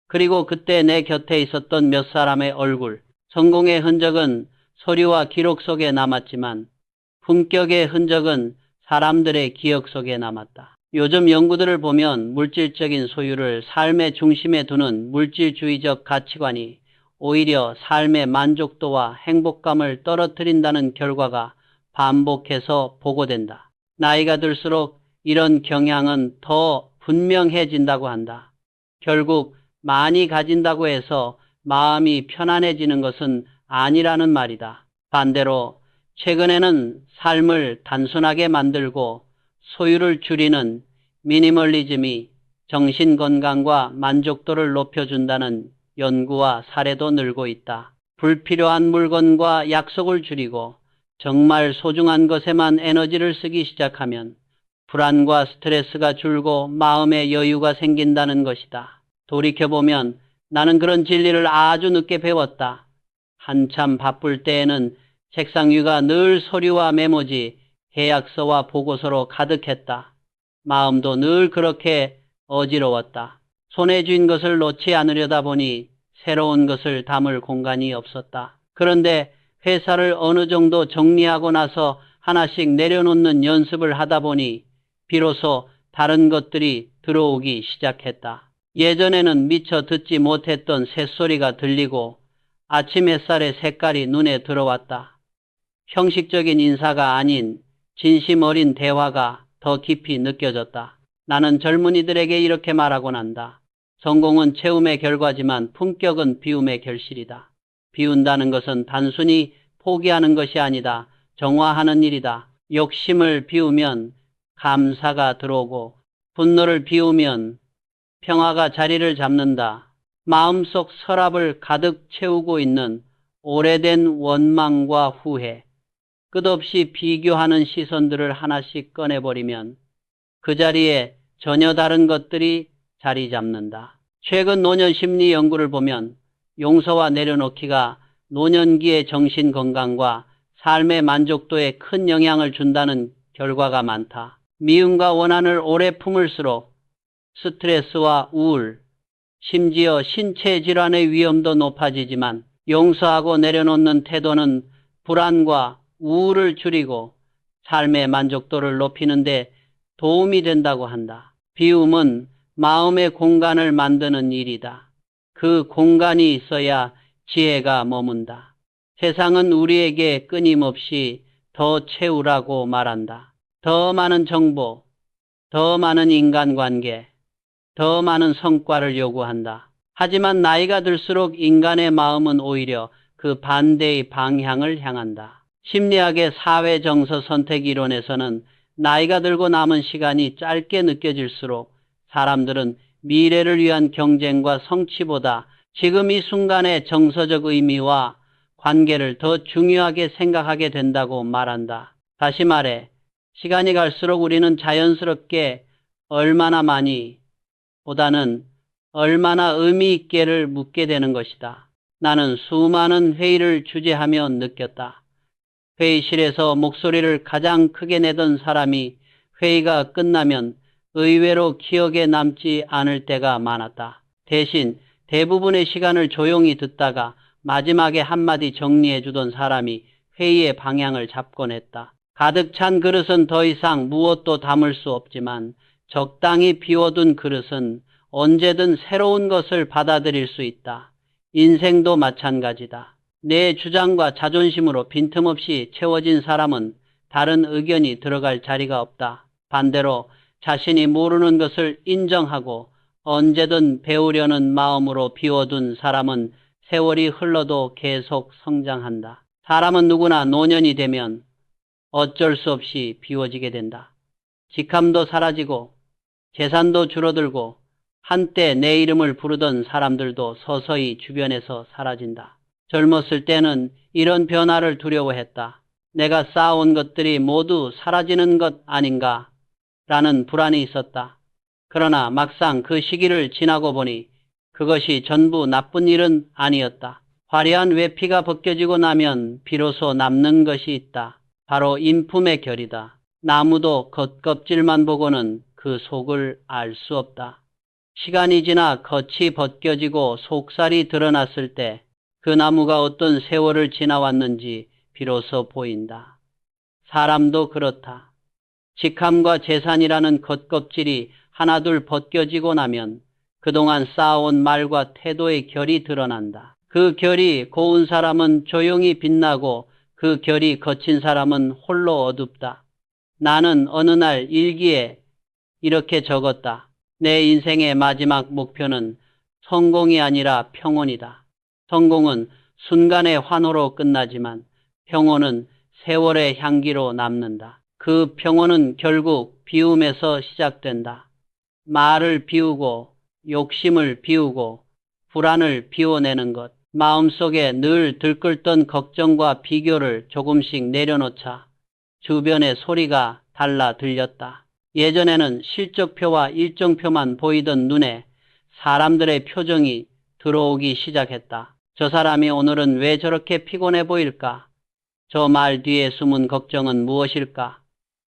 그리고 그때 내 곁에 있었던 몇 사람의 얼굴. 성공의 흔적은 서류와 기록 속에 남았지만 품격의 흔적은 사람들의 기억 속에 남았다. 요즘 연구들을 보면 물질적인 소유를 삶의 중심에 두는 물질주의적 가치관이 오히려 삶의 만족도와 행복감을 떨어뜨린다는 결과가 반복해서 보고된다. 나이가 들수록 이런 경향은 더 분명해진다고 한다. 결국 많이 가진다고 해서 마음이 편안해지는 것은 아니라는 말이다. 반대로 최근에는 삶을 단순하게 만들고 소유를 줄이는 미니멀리즘이 정신건강과 만족도를 높여준다는 연구와 사례도 늘고 있다. 불필요한 물건과 약속을 줄이고 정말 소중한 것에만 에너지를 쓰기 시작하면 불안과 스트레스가 줄고 마음의 여유가 생긴다는 것이다. 돌이켜보면 나는 그런 진리를 아주 늦게 배웠다. 한참 바쁠 때에는 책상 위가 늘 서류와 메모지, 계약서와 보고서로 가득했다. 마음도 늘 그렇게 어지러웠다. 손에 쥔 것을 놓지 않으려다 보니 새로운 것을 담을 공간이 없었다. 그런데 회사를 어느 정도 정리하고 나서 하나씩 내려놓는 연습을 하다 보니 비로소 다른 것들이 들어오기 시작했다. 예전에는 미처 듣지 못했던 새소리가 들리고 아침 햇살의 색깔이 눈에 들어왔다. 형식적인 인사가 아닌 진심 어린 대화가 더 깊이 느껴졌다. 나는 젊은이들에게 이렇게 말하곤 한다. 성공은 체험의 결과지만 품격은 비움의 결실이다. 비운다는 것은 단순히 포기하는 것이 아니다. 정화하는 일이다. 욕심을 비우면 감사가 들어오고 분노를 비우면 평화가 자리를 잡는다. 마음속 서랍을 가득 채우고 있는 오래된 원망과 후회, 끝없이 비교하는 시선들을 하나씩 꺼내버리면 그 자리에 전혀 다른 것들이 자리 잡는다. 최근 노년 심리 연구를 보면 용서와 내려놓기가 노년기의 정신 건강과 삶의 만족도에 큰 영향을 준다는 결과가 많다. 미움과 원한을 오래 품을수록 스트레스와 우울, 심지어 신체 질환의 위험도 높아지지만 용서하고 내려놓는 태도는 불안과 우울을 줄이고 삶의 만족도를 높이는 데 도움이 된다고 한다. 비움은 마음의 공간을 만드는 일이다. 그 공간이 있어야 지혜가 머문다. 세상은 우리에게 끊임없이 더 채우라고 말한다. 더 많은 정보, 더 많은 인간관계, 더 많은 성과를 요구한다. 하지만 나이가 들수록 인간의 마음은 오히려 그 반대의 방향을 향한다. 심리학의 사회정서 선택 이론에서는 나이가 들고 남은 시간이 짧게 느껴질수록 사람들은 미래를 위한 경쟁과 성취보다 지금 이 순간의 정서적 의미와 관계를 더 중요하게 생각하게 된다고 말한다. 다시 말해, 시간이 갈수록 우리는 자연스럽게 얼마나 많이 보다는 얼마나 의미 있게를 묻게 되는 것이다. 나는 수많은 회의를 주재하며 느꼈다. 회의실에서 목소리를 가장 크게 내던 사람이 회의가 끝나면 의외로 기억에 남지 않을 때가 많았다. 대신 대부분의 시간을 조용히 듣다가 마지막에 한마디 정리해 주던 사람이 회의의 방향을 잡곤 했다. 가득 찬 그릇은 더 이상 무엇도 담을 수 없지만 적당히 비워둔 그릇은 언제든 새로운 것을 받아들일 수 있다. 인생도 마찬가지다. 내 주장과 자존심으로 빈틈없이 채워진 사람은 다른 의견이 들어갈 자리가 없다. 반대로 자신이 모르는 것을 인정하고 언제든 배우려는 마음으로 비워둔 사람은 세월이 흘러도 계속 성장한다. 사람은 누구나 노년이 되면 어쩔 수 없이 비워지게 된다. 직함도 사라지고 재산도 줄어들고 한때 내 이름을 부르던 사람들도 서서히 주변에서 사라진다. 젊었을 때는 이런 변화를 두려워했다. 내가 쌓아온 것들이 모두 사라지는 것 아닌가 라는 불안이 있었다. 그러나 막상 그 시기를 지나고 보니 그것이 전부 나쁜 일은 아니었다. 화려한 외피가 벗겨지고 나면 비로소 남는 것이 있다. 바로 인품의 결이다. 나무도 겉껍질만 보고는 그 속을 알 수 없다. 시간이 지나 겉이 벗겨지고 속살이 드러났을 때 그 나무가 어떤 세월을 지나왔는지 비로소 보인다. 사람도 그렇다. 직함과 재산이라는 겉껍질이 하나둘 벗겨지고 나면 그동안 쌓아온 말과 태도의 결이 드러난다. 그 결이 고운 사람은 조용히 빛나고 그 결이 거친 사람은 홀로 어둡다. 나는 어느 날 일기에 이렇게 적었다. 내 인생의 마지막 목표는 성공이 아니라 평온이다. 성공은 순간의 환호로 끝나지만 평온은 세월의 향기로 남는다. 그 평온은 결국 비움에서 시작된다. 말을 비우고 욕심을 비우고 불안을 비워내는 것. 마음속에 늘 들끓던 걱정과 비교를 조금씩 내려놓자 주변의 소리가 달라 들렸다. 예전에는 실적표와 일정표만 보이던 눈에 사람들의 표정이 들어오기 시작했다. 저 사람이 오늘은 왜 저렇게 피곤해 보일까? 저 말 뒤에 숨은 걱정은 무엇일까?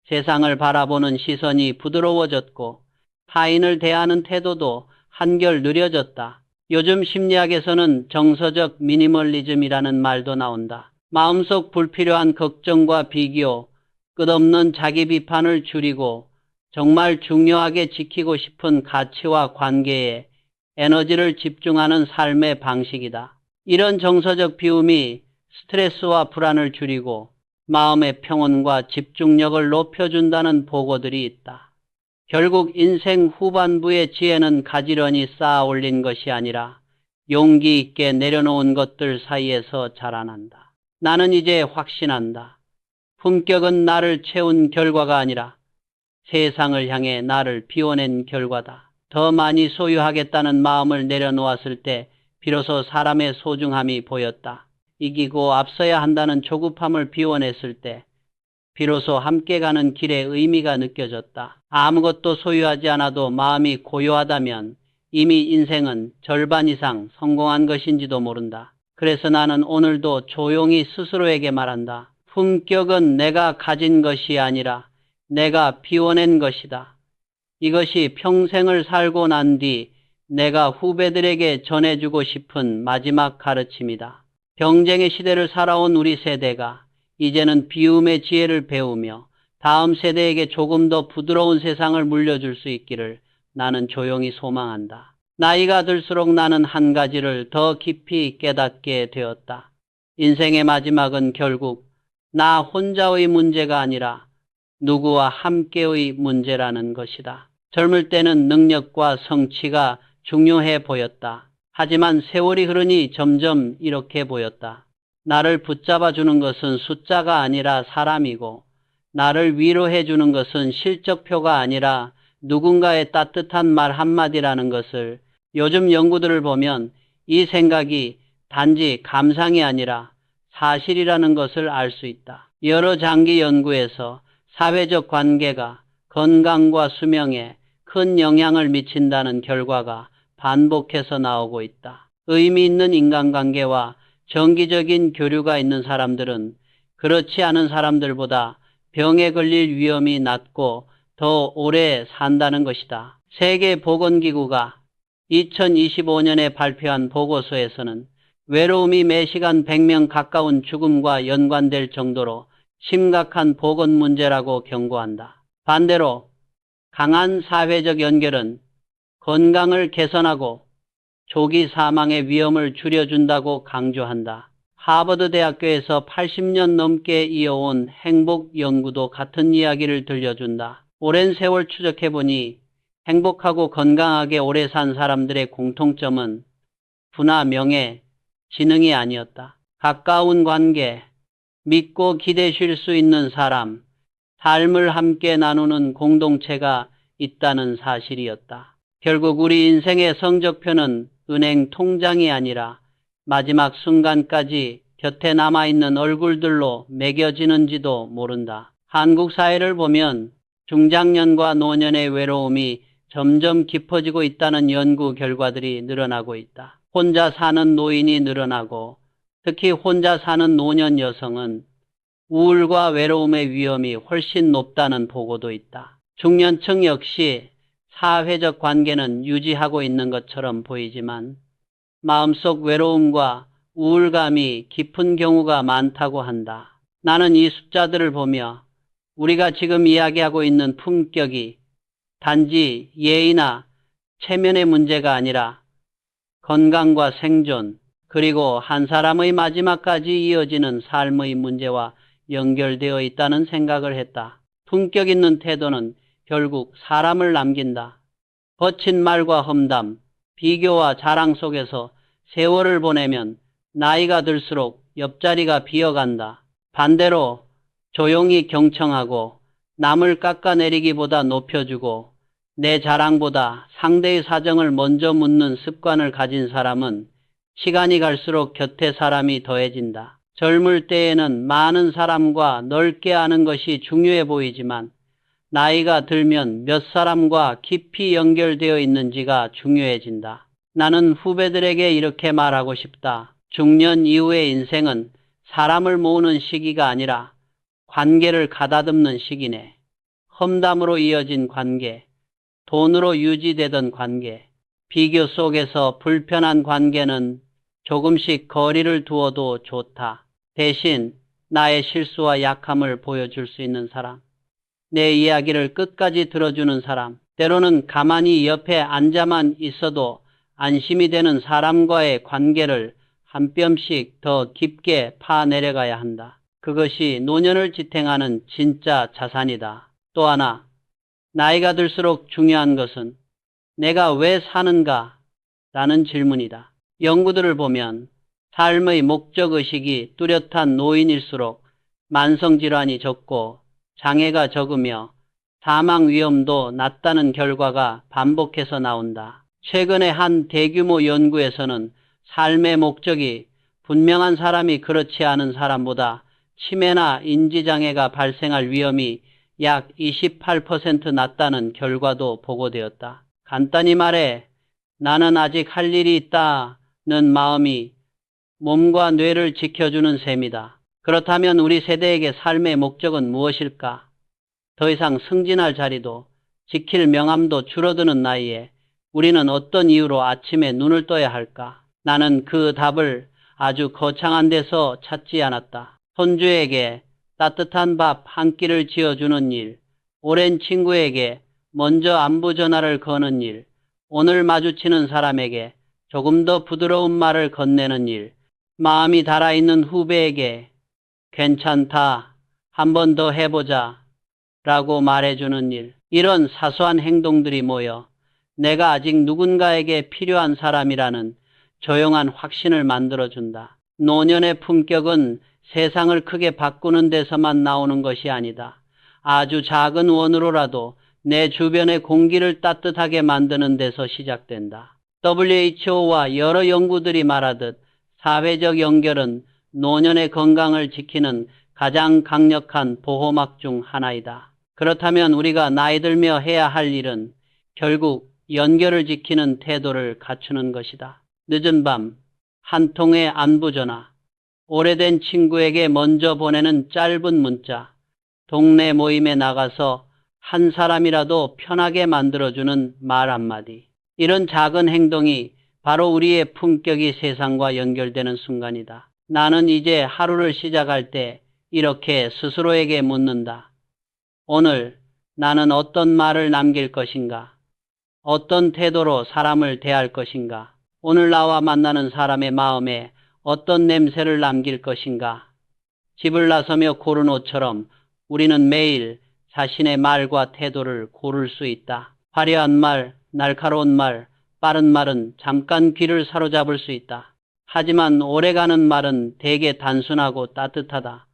세상을 바라보는 시선이 부드러워졌고 타인을 대하는 태도도 한결 느려졌다. 요즘 심리학에서는 정서적 미니멀리즘이라는 말도 나온다. 마음속 불필요한 걱정과 비교, 끝없는 자기 비판을 줄이고 정말 중요하게 지키고 싶은 가치와 관계에 에너지를 집중하는 삶의 방식이다. 이런 정서적 비움이 스트레스와 불안을 줄이고 마음의 평온과 집중력을 높여준다는 보고들이 있다. 결국 인생 후반부의 지혜는 가지런히 쌓아 올린 것이 아니라 용기 있게 내려놓은 것들 사이에서 자라난다. 나는 이제 확신한다. 품격은 나를 채운 결과가 아니라 세상을 향해 나를 비워낸 결과다. 더 많이 소유하겠다는 마음을 내려놓았을 때 비로소 사람의 소중함이 보였다. 이기고 앞서야 한다는 조급함을 비워냈을 때 비로소 함께 가는 길의 의미가 느껴졌다. 아무것도 소유하지 않아도 마음이 고요하다면 이미 인생은 절반 이상 성공한 것인지도 모른다. 그래서 나는 오늘도 조용히 스스로에게 말한다. 품격은 내가 가진 것이 아니라 내가 비워낸 것이다. 이것이 평생을 살고 난 뒤 내가 후배들에게 전해주고 싶은 마지막 가르침이다. 경쟁의 시대를 살아온 우리 세대가 이제는 비움의 지혜를 배우며 다음 세대에게 조금 더 부드러운 세상을 물려줄 수 있기를 나는 조용히 소망한다. 나이가 들수록 나는 한 가지를 더 깊이 깨닫게 되었다. 인생의 마지막은 결국 나 혼자의 문제가 아니라 누구와 함께의 문제라는 것이다. 젊을 때는 능력과 성취가 중요해 보였다. 하지만 세월이 흐르니 점점 이렇게 보였다. 나를 붙잡아 주는 것은 숫자가 아니라 사람이고 나를 위로해 주는 것은 실적표가 아니라 누군가의 따뜻한 말 한마디라는 것을 요즘 연구들을 보면 이 생각이 단지 감상이 아니라 사실이라는 것을 알 수 있다. 여러 장기 연구에서 사회적 관계가 건강과 수명에 큰 영향을 미친다는 결과가 반복해서 나오고 있다. 의미 있는 인간관계와 정기적인 교류가 있는 사람들은 그렇지 않은 사람들보다 병에 걸릴 위험이 낮고 더 오래 산다는 것이다. 세계보건기구가 2025년에 발표한 보고서에서는 외로움이 매시간 100명 가까운 죽음과 연관될 정도로 심각한 보건 문제라고 경고한다. 반대로 강한 사회적 연결은 건강을 개선하고 조기 사망의 위험을 줄여준다고 강조한다. 하버드 대학교에서 80년 넘게 이어온 행복 연구도 같은 이야기를 들려준다. 오랜 세월 추적해보니 행복하고 건강하게 오래 산 사람들의 공통점은 부나 명예, 지능이 아니었다. 가까운 관계, 믿고 기대실 수 있는 사람, 삶을 함께 나누는 공동체가 있다는 사실이었다. 결국 우리 인생의 성적표는 은행 통장이 아니라 마지막 순간까지 곁에 남아있는 얼굴들로 매겨지는지도 모른다. 한국 사회를 보면 중장년과 노년의 외로움이 점점 깊어지고 있다는 연구 결과들이 늘어나고 있다. 혼자 사는 노인이 늘어나고 특히 혼자 사는 노년 여성은 우울과 외로움의 위험이 훨씬 높다는 보고도 있다. 중년층 역시 사회적 관계는 유지하고 있는 것처럼 보이지만 마음속 외로움과 우울감이 깊은 경우가 많다고 한다. 나는 이 숫자들을 보며 우리가 지금 이야기하고 있는 품격이 단지 예의나 체면의 문제가 아니라 건강과 생존, 그리고 한 사람의 마지막까지 이어지는 삶의 문제와 연결되어 있다는 생각을 했다. 품격 있는 태도는 결국 사람을 남긴다. 거친 말과 험담, 비교와 자랑 속에서 세월을 보내면 나이가 들수록 옆자리가 비어간다. 반대로 조용히 경청하고 남을 깎아내리기보다 높여주고 내 자랑보다 상대의 사정을 먼저 묻는 습관을 가진 사람은 시간이 갈수록 곁에 사람이 더해진다. 젊을 때에는 많은 사람과 넓게 아는 것이 중요해 보이지만 나이가 들면 몇 사람과 깊이 연결되어 있는지가 중요해진다. 나는 후배들에게 이렇게 말하고 싶다. 중년 이후의 인생은 사람을 모으는 시기가 아니라 관계를 가다듬는 시기네. 험담으로 이어진 관계, 돈으로 유지되던 관계, 비교 속에서 불편한 관계는 조금씩 거리를 두어도 좋다. 대신 나의 실수와 약함을 보여줄 수 있는 사람, 내 이야기를 끝까지 들어주는 사람, 때로는 가만히 옆에 앉아만 있어도 안심이 되는 사람과의 관계를 한 뼘씩 더 깊게 파내려가야 한다. 그것이 노년을 지탱하는 진짜 자산이다. 또 하나, 나이가 들수록 중요한 것은 내가 왜 사는가? 라는 질문이다. 연구들을 보면 삶의 목적의식이 뚜렷한 노인일수록 만성질환이 적고 장애가 적으며 사망 위험도 낮다는 결과가 반복해서 나온다. 최근에 한 대규모 연구에서는 삶의 목적이 분명한 사람이 그렇지 않은 사람보다 치매나 인지장애가 발생할 위험이 약 28% 낮다는 결과도 보고되었다. 간단히 말해 나는 아직 할 일이 있다는 마음이 몸과 뇌를 지켜주는 셈이다. 그렇다면 우리 세대에게 삶의 목적은 무엇일까? 더 이상 승진할 자리도 지킬 명함도 줄어드는 나이에 우리는 어떤 이유로 아침에 눈을 떠야 할까? 나는 그 답을 아주 거창한 데서 찾지 않았다. 손주에게 따뜻한 밥 한 끼를 지어주는 일, 오랜 친구에게 먼저 안부 전화를 거는 일, 오늘 마주치는 사람에게 조금 더 부드러운 말을 건네는 일, 마음이 달아있는 후배에게 괜찮다, 한 번 더 해보자 라고 말해주는 일, 이런 사소한 행동들이 모여 내가 아직 누군가에게 필요한 사람이라는 조용한 확신을 만들어준다. 노년의 품격은 세상을 크게 바꾸는 데서만 나오는 것이 아니다. 아주 작은 원으로라도 내 주변의 공기를 따뜻하게 만드는 데서 시작된다. WHO와 여러 연구들이 말하듯 사회적 연결은 노년의 건강을 지키는 가장 강력한 보호막 중 하나이다. 그렇다면 우리가 나이 들며 해야 할 일은 결국 연결을 지키는 태도를 갖추는 것이다. 늦은 밤 한 통의 안부 전화, 오래된 친구에게 먼저 보내는 짧은 문자, 동네 모임에 나가서 한 사람이라도 편하게 만들어주는 말 한마디. 이런 작은 행동이 바로 우리의 품격이 세상과 연결되는 순간이다. 나는 이제 하루를 시작할 때 이렇게 스스로에게 묻는다. 오늘 나는 어떤 말을 남길 것인가? 어떤 태도로 사람을 대할 것인가? 오늘 나와 만나는 사람의 마음에 어떤 냄새를 남길 것인가? 집을 나서며 고른 옷처럼 우리는 매일 자신의 말과 태도를 고를 수 있다. 화려한 말, 날카로운 말, 빠른 말은 잠깐 귀를 사로잡을 수 있다. 하지만 오래가는 말은 대개 단순하고 따뜻하다.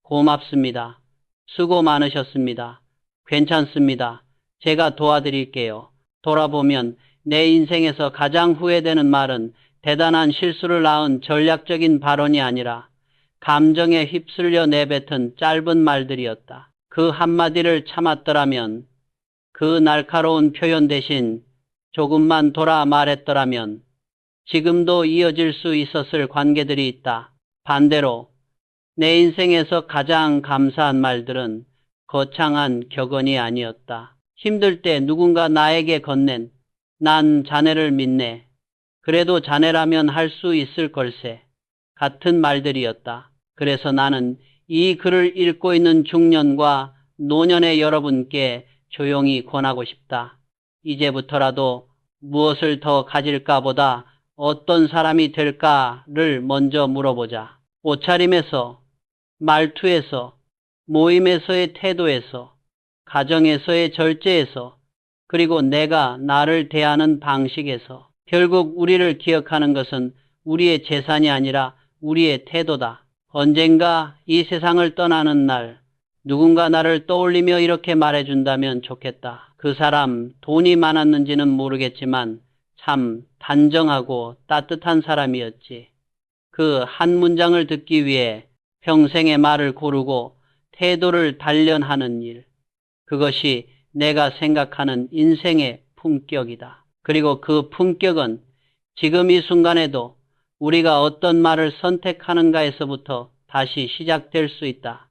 고맙습니다. 수고 많으셨습니다. 괜찮습니다. 제가 도와드릴게요. 돌아보면 내 인생에서 가장 후회되는 말은 대단한 실수를 낳은 전략적인 발언이 아니라 감정에 휩쓸려 내뱉은 짧은 말들이었다. 그 한마디를 참았더라면, 그 날카로운 표현 대신 조금만 돌아 말했더라면 지금도 이어질 수 있었을 관계들이 있다. 반대로 내 인생에서 가장 감사한 말들은 거창한 격언이 아니었다. 힘들 때 누군가 나에게 건넨 난 자네를 믿네. 그래도 자네라면 할 수 있을 걸세. 같은 말들이었다. 그래서 나는 이 글을 읽고 있는 중년과 노년의 여러분께 조용히 권하고 싶다. 이제부터라도 무엇을 더 가질까 보다 어떤 사람이 될까를 먼저 물어보자. 옷차림에서, 말투에서, 모임에서의 태도에서, 가정에서의 절제에서, 그리고 내가 나를 대하는 방식에서 결국 우리를 기억하는 것은 우리의 재산이 아니라 우리의 태도다. 언젠가 이 세상을 떠나는 날 누군가 나를 떠올리며 이렇게 말해준다면 좋겠다. 그 사람 돈이 많았는지는 모르겠지만 참 단정하고 따뜻한 사람이었지. 그 한 문장을 듣기 위해 평생의 말을 고르고 태도를 단련하는 일. 그것이 내가 생각하는 인생의 품격이다. 그리고 그 품격은 지금 이 순간에도 우리가 어떤 말을 선택하는가에서부터 다시 시작될 수 있다.